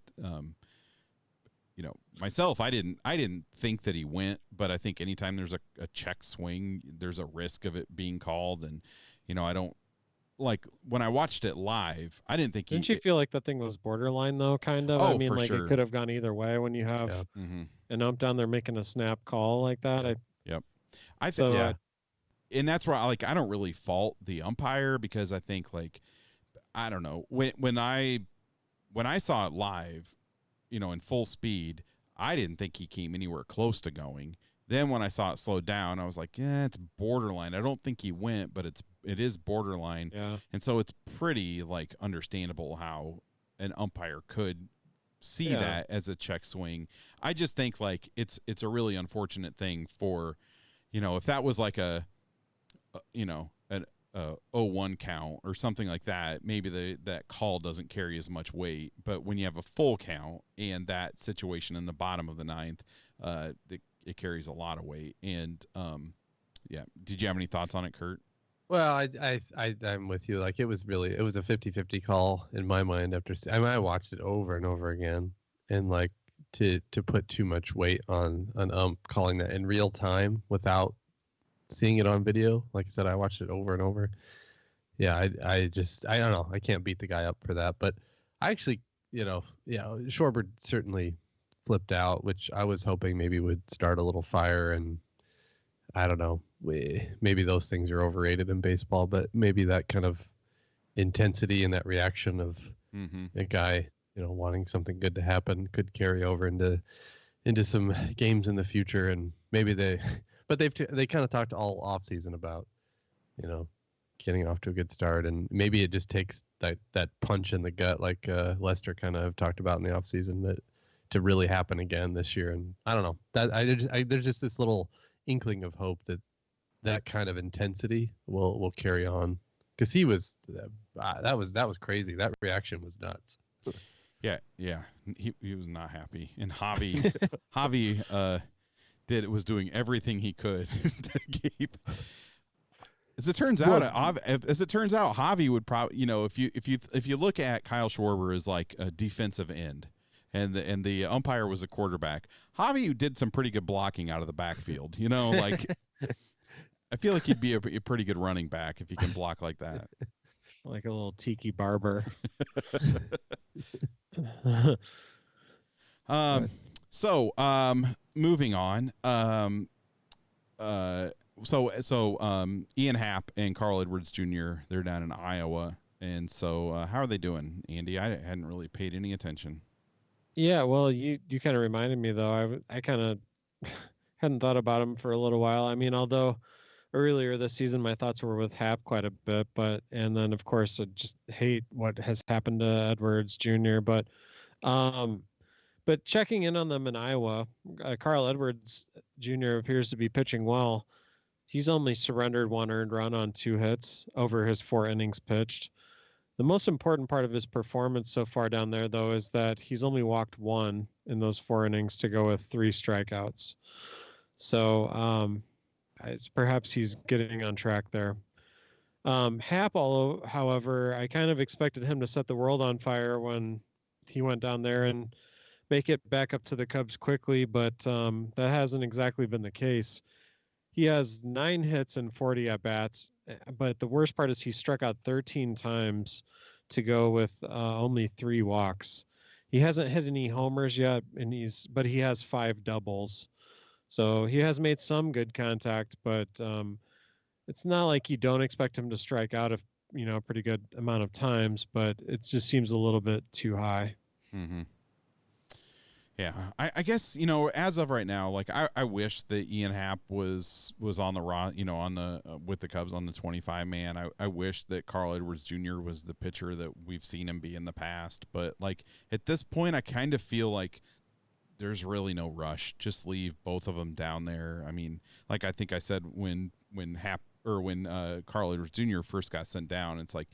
myself, I didn't think that he went, but I think anytime there's a check swing, there's a risk of it being called, and I don't. Like when I watched it live, I didn't think Didn't you feel like that thing was borderline though, kind of? Oh, I mean, for like sure. it could have gone either way when you have an ump down there making a snap call like that. Yep. I think, so and that's why I don't really fault the umpire, because I think I don't know, when I saw it live, in full speed, I didn't think he came anywhere close to going. Then when I saw it slow down, I was like, yeah, it's borderline. I don't think he went, but it is borderline. Yeah. And so it's pretty understandable how an umpire could see that as a check swing. I just think it's a really unfortunate thing for, if that was like an 0-1 count or something like that, maybe that call doesn't carry as much weight. But when you have a full count and that situation in the bottom of the ninth, it carries a lot of weight. And did you have any thoughts on it, Kurt? Well, I'm with you. Like it was a 50-50 call in my mind I watched it over and over again, and to put too much weight on an ump calling that in real time without seeing it on video. Like I said, I watched it over and over. Yeah, I don't know. I can't beat the guy up for that, but I actually, Schwarber certainly flipped out, which I was hoping maybe would start a little fire, and I don't know, maybe those things are overrated in baseball, but maybe that kind of intensity and that reaction of a guy, wanting something good to happen could carry over into some games in the future. And maybe they kind of talked all off season about, getting off to a good start, and maybe it just takes that punch in the gut, like Lester kind of talked about in the off season, that to really happen again this year. And I don't know, that there's just this little inkling of hope that kind of intensity will carry on, because he was that was crazy. That reaction was nuts. Yeah, he was not happy, and Javi was doing everything he could to keep. As it turns out, Javi would probably, if you look at Kyle Schwarber as like a defensive end, and the umpire was a quarterback, Javi did some pretty good blocking out of the backfield. I feel like he'd be a pretty good running back if he can block like that. Like a little tiki barber. Moving on. Ian Happ and Carl Edwards Jr., they're down in Iowa. And so how are they doing, Andy? I hadn't really paid any attention. Yeah, well, you kind of reminded me, though. I kind of hadn't thought about him for a little while. I mean, although earlier this season my thoughts were with Happ quite a bit, and then of course I just hate what has happened to Edwards Jr. But checking in on them in Iowa, Carl Edwards Jr. appears to be pitching well. He's only surrendered 1 earned run on 2 hits over his 4 innings pitched. The most important part of his performance so far down there, though, is that he's only walked 1 in those 4 innings to go with 3 strikeouts. So perhaps he's getting on track there. Happ, however, I kind of expected him to set the world on fire when he went down there and make it back up to the Cubs quickly, but that hasn't exactly been the case. He has 9 hits and 40 at-bats, but the worst part is he struck out 13 times to go with only 3 walks. He hasn't hit any homers yet, but he has 5 doubles. So he has made some good contact, but it's not like you don't expect him to strike out a pretty good amount of times, but it just seems a little bit too high. Mm-hmm. Yeah, I guess as of right now, like I wish that Ian Happ was on the with the Cubs on the 25 man. I wish that Carl Edwards Jr. was the pitcher that we've seen him be in the past. But like at this point, I kind of feel like there's really no rush. Just leave both of them down there. I mean, like I think I said when Carl Edwards Jr. first got sent down, it's like,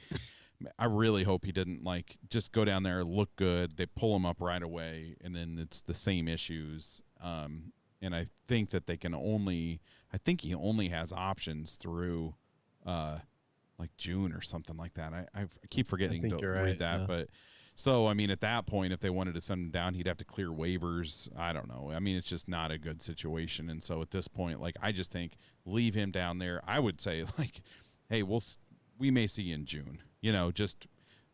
I really hope he didn't like just go down there, look good. They pull him up right away, and then it's the same issues. And I think that they can only. I think he only has options through, like June or something like that. I keep forgetting to read that, yeah. but so I mean, at that point, if they wanted to send him down, he'd have to clear waivers. I don't know. I mean, it's just not a good situation. And so at this point, like I just think leave him down there. I would say like, hey, we may see you in June. You know, just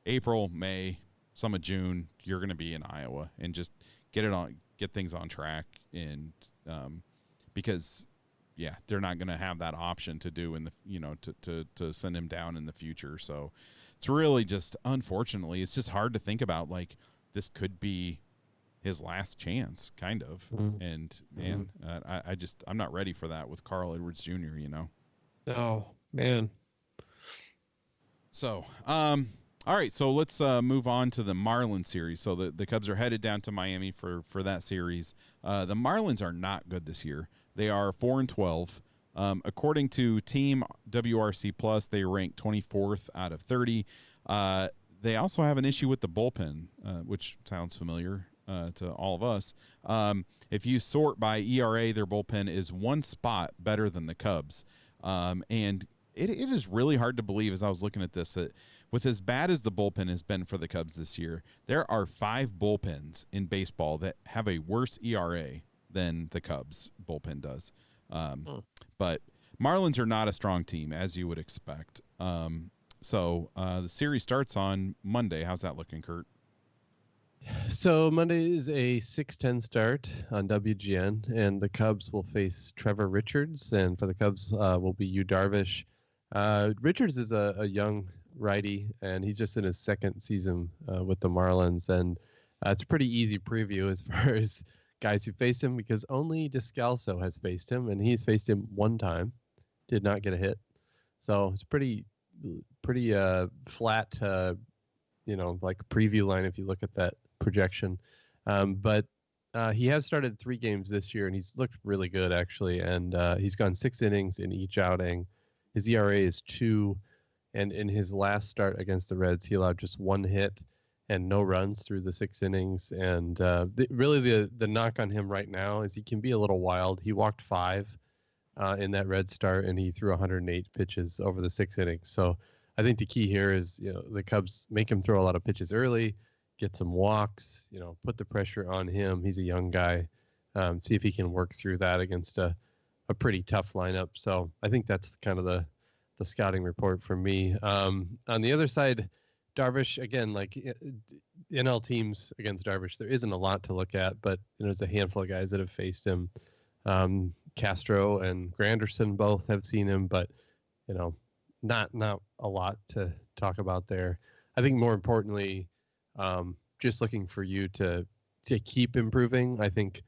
April, May, some of June, you're going to be in Iowa, and just get things on track. And because, yeah, they're not going to have that option to do in the, you know, to send him down in the future. So it's really just, unfortunately, it's just hard to think about. Like, this could be his last chance, kind of. Mm-hmm. And man, I'm not ready for that with Carl Edwards Jr. You know. Oh man. So, all right. So let's move on to the Marlins series. So the Cubs are headed down to Miami for that series. The Marlins are not good this year. They are 4-12. According to Team WRC Plus, they rank 24th out of 30. They also have an issue with the bullpen, which sounds familiar to all of us. If you sort by ERA, their bullpen is one spot better than the Cubs. And it is really hard to believe, as I was looking at this, that with as bad as the bullpen has been for the Cubs this year, there are 5 bullpens in baseball that have a worse ERA than the Cubs bullpen does. But Marlins are not a strong team, as you would expect. So the series starts on Monday. How's that looking, Kurt? So Monday is a 6:10 start on WGN, and the Cubs will face Trevor Richards, and for the Cubs will be Yu Darvish. Richards is a young righty, and he's just in his second season with the Marlins, and it's a pretty easy preview as far as guys who faced him, because only Descalso has faced him, and he's faced him one time, did not get a hit. So it's pretty flat, like preview line if you look at that projection. But he has started 3 games this year, and he's looked really good, actually. And he's gone 6 innings in each outing. His ERA is 2, and in his last start against the Reds, he allowed just 1 hit and no runs through the 6 innings. And really the knock on him right now is he can be a little wild. He walked 5 in that Red start, and he threw 108 pitches over the 6 innings. So I think the key here is, the Cubs make him throw a lot of pitches early, get some walks, put the pressure on him. He's a young guy. See if he can work through that against a pretty tough lineup. So I think that's kind of the scouting report from me. On the other side, Darvish, again, like NL teams against Darvish, there isn't a lot to look at, but there's a handful of guys that have faced him. Castro and Granderson both have seen him, but not a lot to talk about there. I think more importantly, just looking for you to keep improving. I think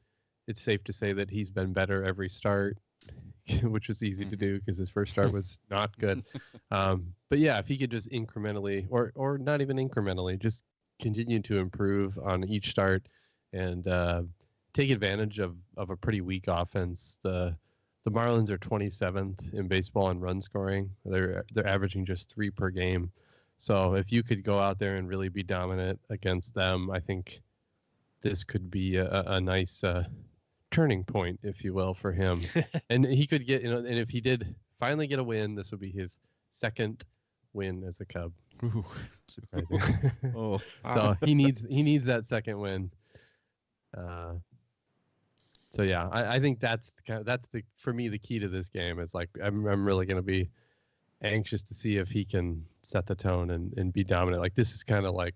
it's safe to say that he's been better every start, which was easy to do because his first start was not good. But yeah, if he could just incrementally, or not even incrementally, just continue to improve on each start and take advantage of a pretty weak offense. The Marlins are 27th in baseball in run scoring. They're averaging just 3 per game. So if you could go out there and really be dominant against them, I think this could be a nice turning point, if you will, for him. And he could get, and if he did finally get a win, this would be his second win as a Cub. Ooh. Surprising. Oh, so he needs that second win. So yeah, I think that's for me the key to this game. Is like I'm really going to be anxious to see if he can set the tone and be dominant. Like this is kind of like,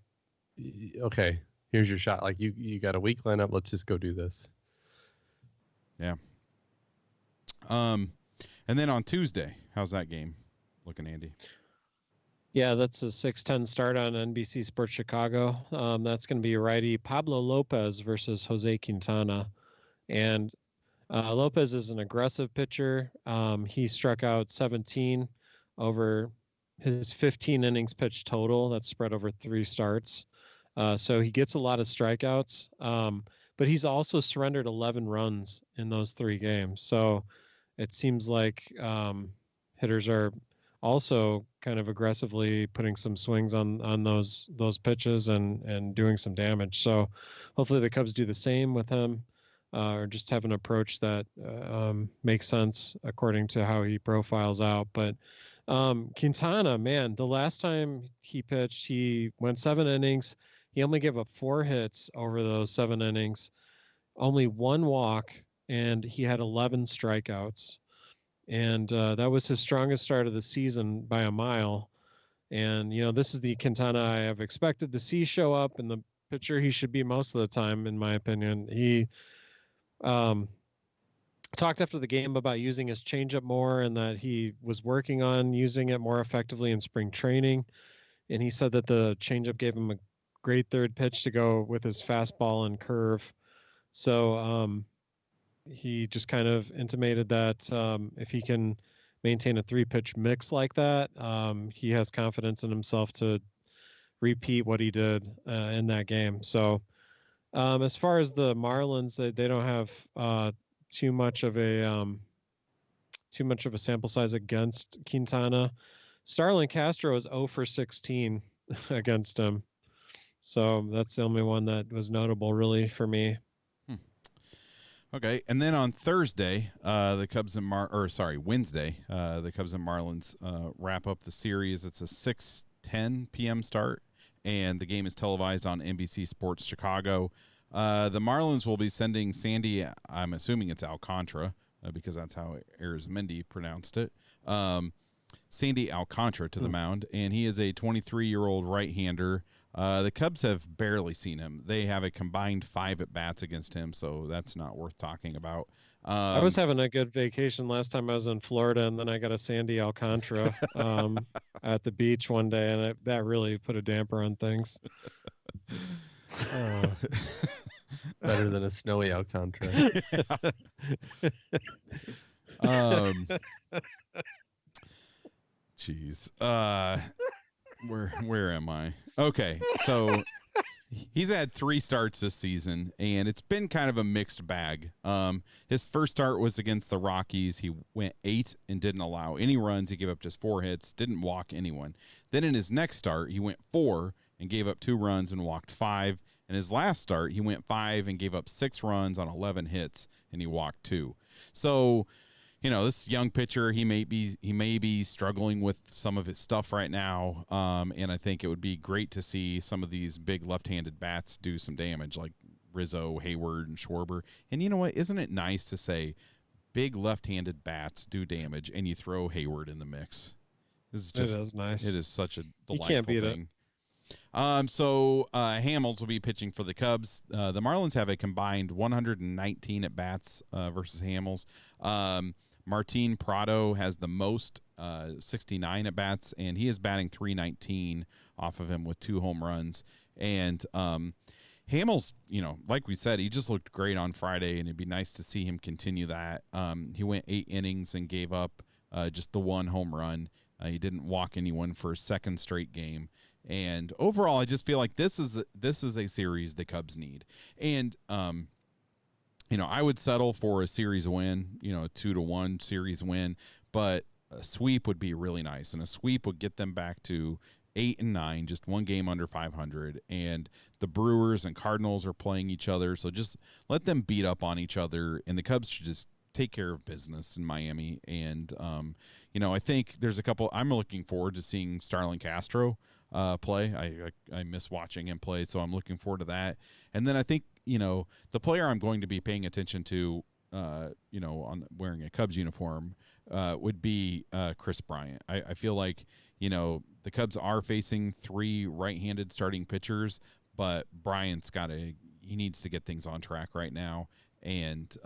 okay, here's your shot. Like you got a weak lineup. Let's just go do this. Yeah. And then on Tuesday, how's that game looking, Andy? Yeah, that's a 6:10 start on NBC Sports Chicago. That's going to be righty Pablo Lopez versus Jose Quintana. And Lopez is an aggressive pitcher. He struck out 17 over his 15 innings pitched total. That's spread over 3 starts. So he gets a lot of strikeouts. But he's also surrendered 11 runs in those 3 games. So it seems like hitters are also kind of aggressively putting some swings on those pitches and doing some damage. So hopefully the Cubs do the same with him, or just have an approach that makes sense according to how he profiles out. But Quintana, man, the last time he pitched, he went 7 innings. He only gave up 4 hits over those 7 innings, only 1 walk, and he had 11 strikeouts. And that was his strongest start of the season by a mile. And, this is the Quintana I have expected to see show up, and the pitcher he should be most of the time, in my opinion. He talked after the game about using his changeup more and that he was working on using it more effectively in spring training. And he said that the changeup gave him a great third pitch to go with his fastball and curve. So he just kind of intimated that if he can maintain a 3-pitch mix like that, he has confidence in himself to repeat what he did in that game. So as far as the Marlins, they don't have too much of a sample size against Quintana. Starlin Castro is 0 for 16 against him. So that's the only one that was notable really for me. Okay, and then on Thursday, the Cubs and Wednesday, the Cubs and Marlins wrap up the series. It's a 6:10 p.m. start, and the game is televised on NBC Sports Chicago. The Marlins will be sending Sandy, I'm assuming it's Alcantara, because that's how Arizmendi pronounced it, Sandy Alcantara to the mound, and he is a 23-year-old right-hander. The Cubs have barely seen him. They have a combined 5 at-bats against him, so that's not worth talking about. I was having a good vacation last time I was in Florida, and then I got a Sandy Alcantara at the beach one day, and that really put a damper on things. Better than a snowy Alcantara. Jeez. Where am I? Okay, so he's had 3 starts this season, and it's been kind of a mixed bag. His first start was against the Rockies. He went 8 and didn't allow any runs. He gave up just 4 hits, didn't walk anyone. Then in his next start, he went 4 and gave up 2 runs and walked 5. In his last start, he went 5 and gave up 6 runs on 11 hits, and he walked 2. So, this young pitcher, he may be struggling with some of his stuff right now, and I think it would be great to see some of these big left-handed bats do some damage, like Rizzo, Hayward, and Schwarber. And you know what? Isn't it nice to say big left-handed bats do damage, and you throw Hayward in the mix? It is nice. It is such a delightful thing. So Hamels will be pitching for the Cubs. The Marlins have a combined 119 at bats versus Hamels. Martin Prado has the most, 69 at bats, and he is batting .319 off of him with 2 home runs. And Hamels, like we said, he just looked great on Friday, and it'd be nice to see him continue that. He went 8 innings and gave up just the 1 home run. He didn't walk anyone for a second straight game. And overall, I just feel like this is a series the Cubs need. And, I would settle for a series win, a 2-1 series win, but a sweep would be really nice. And a sweep would get them back to 8-9, just 1 game under 500. And the Brewers and Cardinals are playing each other. So just let them beat up on each other. And the Cubs should just take care of business in Miami. And, I think there's a couple. I'm looking forward to seeing Starlin Castro play. I miss watching him play, so I'm looking forward to that. And then I think, the player I'm going to be paying attention to, on wearing a Cubs uniform, would be Chris Bryant. I feel like, the Cubs are facing 3 right-handed starting pitchers, but Bryant's he needs to get things on track right now. And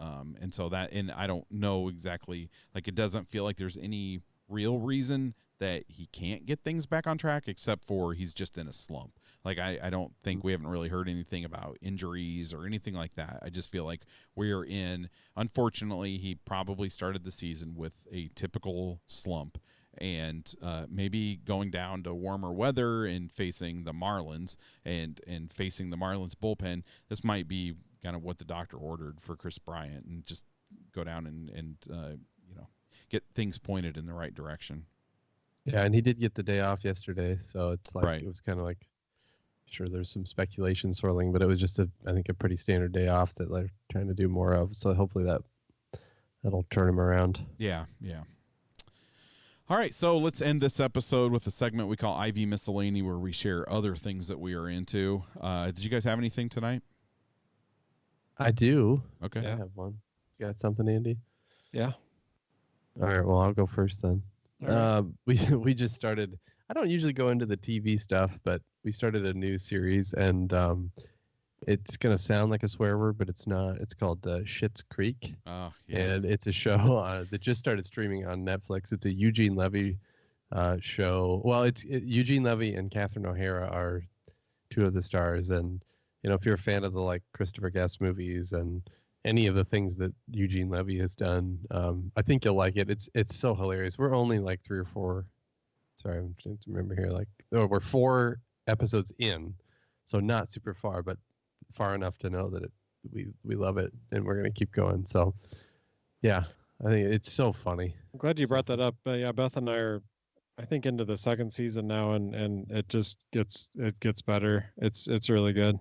so I don't know exactly, like, it doesn't feel like there's any real reason that he can't get things back on track, except for he's just in a slump. Like, I don't think we haven't really heard anything about injuries or anything like that. I just feel like we're unfortunately, he probably started the season with a typical slump, and maybe going down to warmer weather and facing the Marlins and facing the Marlins bullpen, this might be kind of what the doctor ordered for Chris Bryant, and just go down and get things pointed in the right direction. Yeah, and he did get the day off yesterday, so it's like Right. it was kind of like, sure, there's some speculation swirling, but it was just I think a pretty standard day off that they're trying to do more of. So hopefully that'll turn him around. Yeah, yeah. All right, so let's end this episode with a segment we call IV Miscellany, where we share other things that we are into. Did you guys have anything tonight? I do. Okay. I have one. You got something, Andy? Yeah. All right. Well, I'll go first then. All right. We just started. I don't usually go into the TV stuff, but we started a new series, and it's gonna sound like a swear word, but it's not. It's called Schitt's Creek, Oh, yeah. and it's a show that just started streaming on Netflix. It's a Eugene Levy show. Well, Eugene Levy and Catherine O'Hara are two of the stars, and if you're a fan of the like Christopher Guest movies and any of the things that Eugene Levy has done, I think you'll like it. It's so hilarious. We're only like 3 or 4. Sorry, I'm trying to remember here. We're 4 episodes in, so not super far, but far enough to know that we love it and we're gonna keep going. So, yeah, I think it's so funny. I'm glad you brought that up. Yeah, Beth and I are, I think, into the 2nd season now, and it just gets better. It's really good.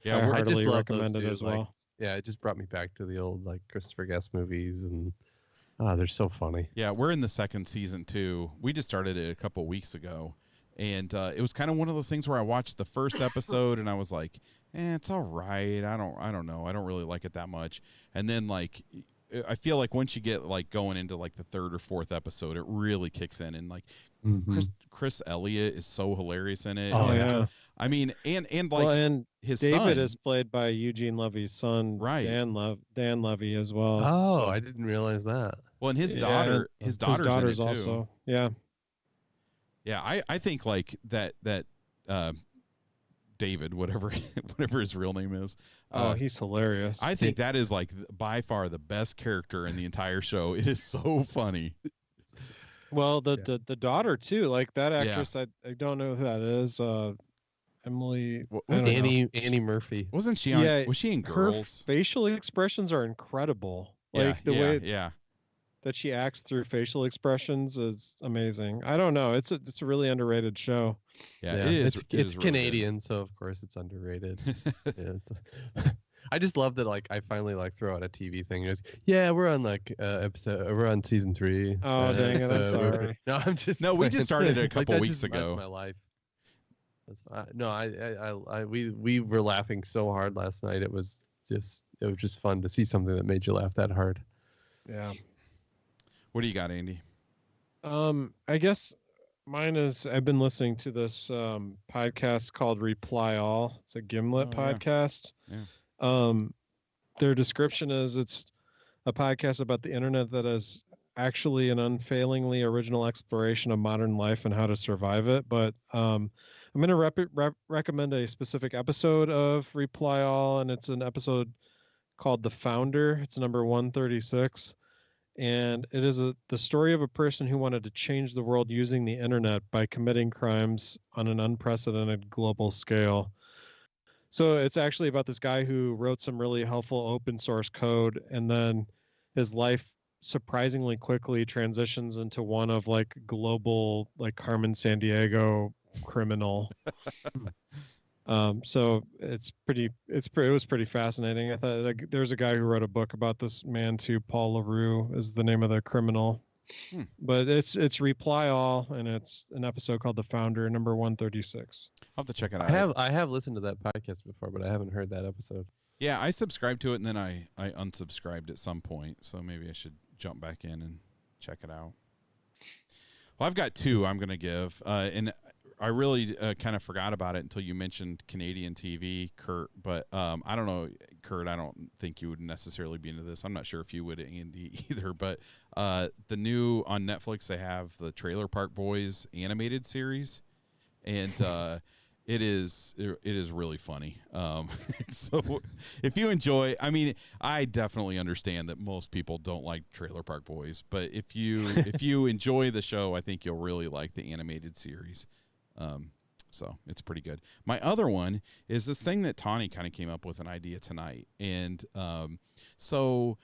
Yeah, I I just heartily love recommend those it two. as Like, well. yeah, it just brought me back to the old like Christopher Guest movies, and they're so funny. Yeah, we're in the 2nd season too. We just started it a couple weeks ago, and it was kind of one of those things where I watched the first episode and I was like, it's all right. I don't know. I don't really like it that much. And then like, I feel like once you get like going into like the 3rd or 4th episode, it really kicks in. And like Chris Elliott is so hilarious in it. Oh, and, yeah. I mean, and like Well, and his David son is played by Eugene Levy's son, Right. Dan Levy as well. Oh, so- I didn't realize that. Well, and his Yeah, daughter, and his daughter's in it too. also. Yeah. Yeah, I think like that David, whatever his real name is. He's hilarious. I think that is like by far the best character in the entire show. It is so funny. Well, the daughter too, like that Yeah. actress. I don't know who that is. Emily. What I was don't it? know. Annie Murphy. Wasn't she on? Yeah, Was she in Her Girls? facial expressions are incredible. Like the way yeah. that she acts through facial expressions is amazing. I don't know. It's a really underrated show. Yeah, it is. It's it is really Canadian, so of course it's underrated. good. Yeah, I just love that. Like, I finally like throw out a TV thing. It's, yeah, we're on like we're on season 3. Oh, dang it! I'm sorry. No, I'm just. No, we just started it a like, couple that's weeks just- That's ago. my life. No, we were laughing so hard last night. It was just fun to see something that made you laugh that hard. Yeah. What do you got, Andy? I guess mine is I've been listening to this podcast called Reply All. It's a Gimlet Oh, yeah. podcast. Yeah. Their description is it's a podcast about the internet that is actually an unfailingly original exploration of modern life and how to survive it. But I'm going to recommend a specific episode of Reply All, and it's an episode called The Founder. It's number 136. And it is the story of a person who wanted to change the world using the internet by committing crimes on an unprecedented global scale. So it's actually about this guy who wrote some really helpful open source code, and then his life surprisingly quickly transitions into one of like global, like Carmen Sandiego criminal. So it was pretty fascinating. I thought like, there's a guy who wrote a book about this man too. Paul LaRue is the name of the criminal. But it's Reply All, and it's an episode called The Founder, number 136. I'll have to check it out. I have listened to that podcast before, but I haven't heard that episode. Yeah, I subscribed to it and then I unsubscribed at some point, so maybe I should jump back in and check it out. Well, I've got 2 I'm going to give, and I really kind of forgot about it until you mentioned Canadian TV, Kurt. But I don't know, Kurt, I don't think you would necessarily be into this. I'm not sure if you would, Andy, either. But the new on Netflix, they have the Trailer Park Boys animated series, and it is really funny. So if you enjoy, I mean, I definitely understand that most people don't like Trailer Park Boys, but if you enjoy the show, I think you'll really like the animated series. So it's pretty good. My other one is this thing that Tawny kind of came up with an idea tonight. And, so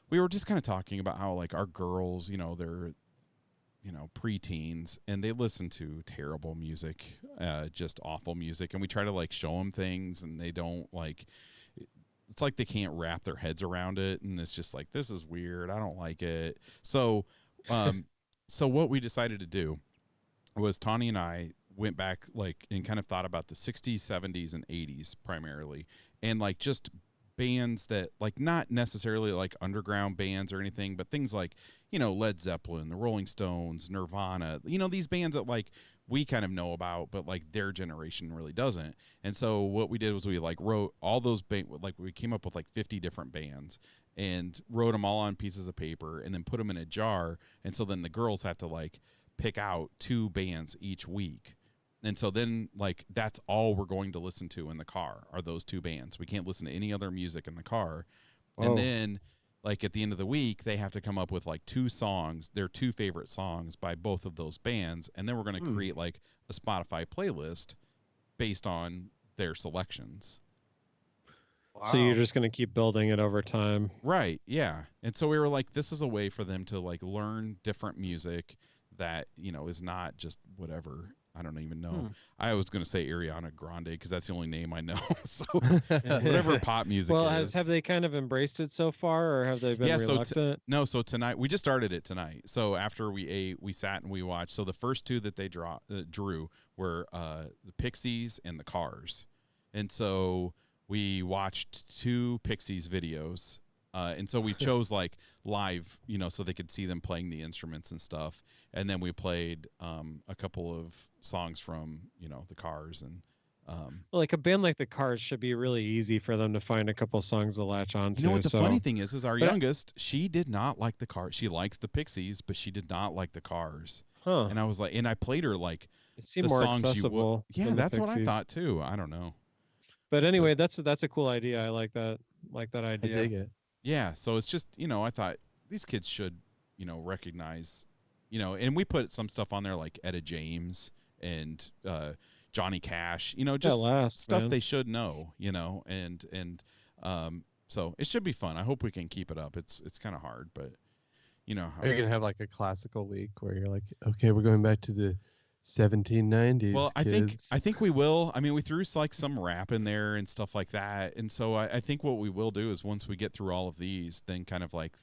we were just kind of talking about how like our girls, you know, preteens, and they listen to terrible music, just awful music. And we try to like show them things, and they don't like. It's like they can't wrap their heads around it, and it's just like, this is weird. I don't like it. So, so what we decided to do was Tawny and I went back like and kind of thought about the 60s, 70s, and 80s primarily, and like just bands that like not necessarily like underground bands or anything, but things like Led Zeppelin, the Rolling Stones, Nirvana, these bands that like we kind of know about, but like their generation really doesn't. And so what we did was we like wrote all those like we came up with like 50 different bands and wrote them all on pieces of paper and then put them in a jar. And so then the girls have to like pick out 2 bands each week. And so then, like, that's all we're going to listen to in the car are those 2 bands. We can't listen to any other music in the car. Oh. And then, like, at the end of the week, they have to come up with, like, 2 songs, their 2 favorite songs by both of those bands. And then we're going to create, like, a Spotify playlist based on their selections. Wow. So you're just going to keep building it over time. Right, yeah. And so we were like, this is a way for them to, like, learn different music that, is not just whatever. I don't even know. I was going to say Ariana Grande because that's the only name I know. So whatever pop music is. Have they kind of embraced it so far, or have they been reluctant? So tonight, we just started it tonight. So after we ate, we sat and we watched. So the first 2 that they drew were the Pixies and the Cars. And so we watched 2 Pixies videos. And so we chose like live, so they could see them playing the instruments and stuff. And then we played a couple of songs from, the Cars. And like a band like the Cars should be really easy for them to find a couple songs to latch on to. You know what the funny thing is our youngest, she did not like the Cars. She likes the Pixies, but she did not like the Cars. Huh. And I was like, and I played her like the more songs accessible. Yeah, that's what I thought too. I don't know. But anyway, that's a cool idea. I like that idea. I dig it. Yeah, so it's just, I thought these kids should, recognize, and we put some stuff on there like Etta James and Johnny Cash, just stuff they should know, and so it should be fun. I hope we can keep it up. It's kind of hard, but Are you going to have like a classical week where you're like, okay, we're going back to the 1790s. Well, I think we will. I mean, we threw like some rap in there and stuff like that, and so I think what we will do is once we get through all of these, then kind of like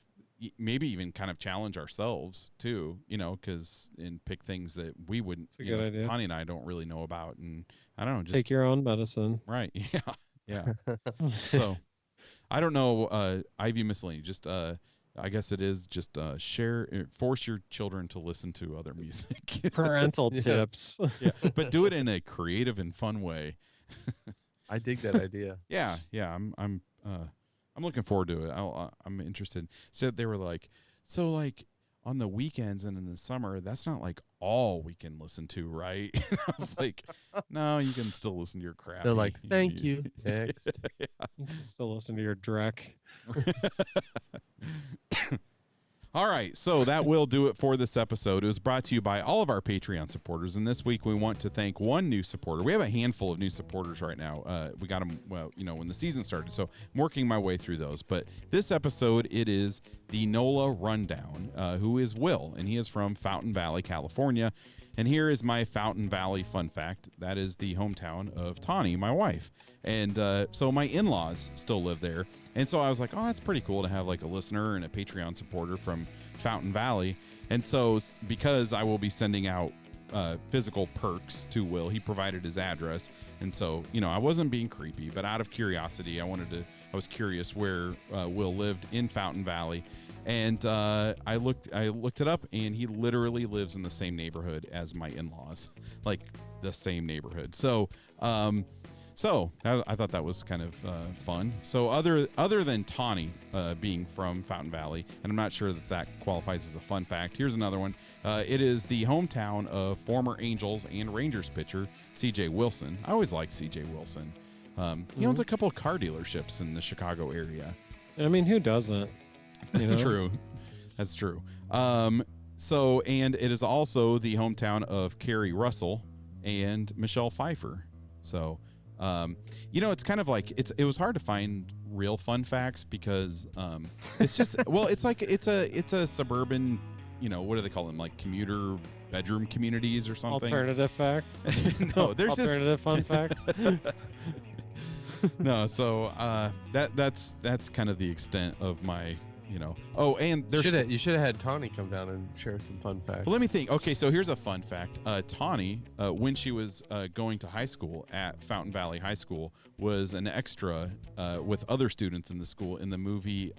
maybe even kind of challenge ourselves too, because and pick things that we wouldn't. It's a good idea. Tani and I don't really know about, and I don't know. Just take your own medicine. Right? Yeah. So I don't know. Ivy Miscellany. Just I guess it is just force your children to listen to other music. Parental tips. Yeah, but do it in a creative and fun way. I dig that idea. Yeah. I'm looking forward to it. I'm interested. So they were like, on the weekends and in the summer, that's not like all we can listen to, right? I was like, no, you can still listen to your crap. They're like, thank you. Next. Yeah. You can still listen to your Drek. All right, so that will do it for this episode. It was brought to you by all of our Patreon supporters, and this week we want to thank one new supporter. We have a handful of new supporters right now. We got them, when the season started, so I'm working my way through those. But this episode, it is the NOLA Rundown, who is Will, and he is from Fountain Valley, California. And here is my Fountain Valley fun fact. That is the hometown of Tawny, my wife. And so my in-laws still live there. And so I was like, oh, that's pretty cool to have like a listener and a Patreon supporter from Fountain Valley. And so because I will be sending out physical perks to Will, he provided his address. And so, I wasn't being creepy, but out of curiosity, I was curious where Will lived in Fountain Valley. And I looked it up, and he literally lives in the same neighborhood as my in-laws, like the same neighborhood. So I thought that was kind of fun. So other than Tawny being from Fountain Valley, and I'm not sure that qualifies as a fun fact, here's another one. It is the hometown of former Angels and Rangers pitcher C.J. Wilson. I always liked C.J. Wilson. He owns a couple of car dealerships in the Chicago area. I mean, who doesn't? That's true. That's true. So, and it is also the hometown of Carrie Russell and Michelle Pfeiffer. So, it's kind of like it was hard to find real fun facts because it's just it's a suburban what do they call them? Like commuter bedroom communities or something. Alternative facts. No, there's alternative fun facts. No, so that's kind of the extent of my, Oh, and there's You should have had Tawny come down and share some fun facts. Well, let me think. Okay, so here's a fun fact. Tawny, when she was going to high school at Fountain Valley High School, was an extra with other students in the school in the movie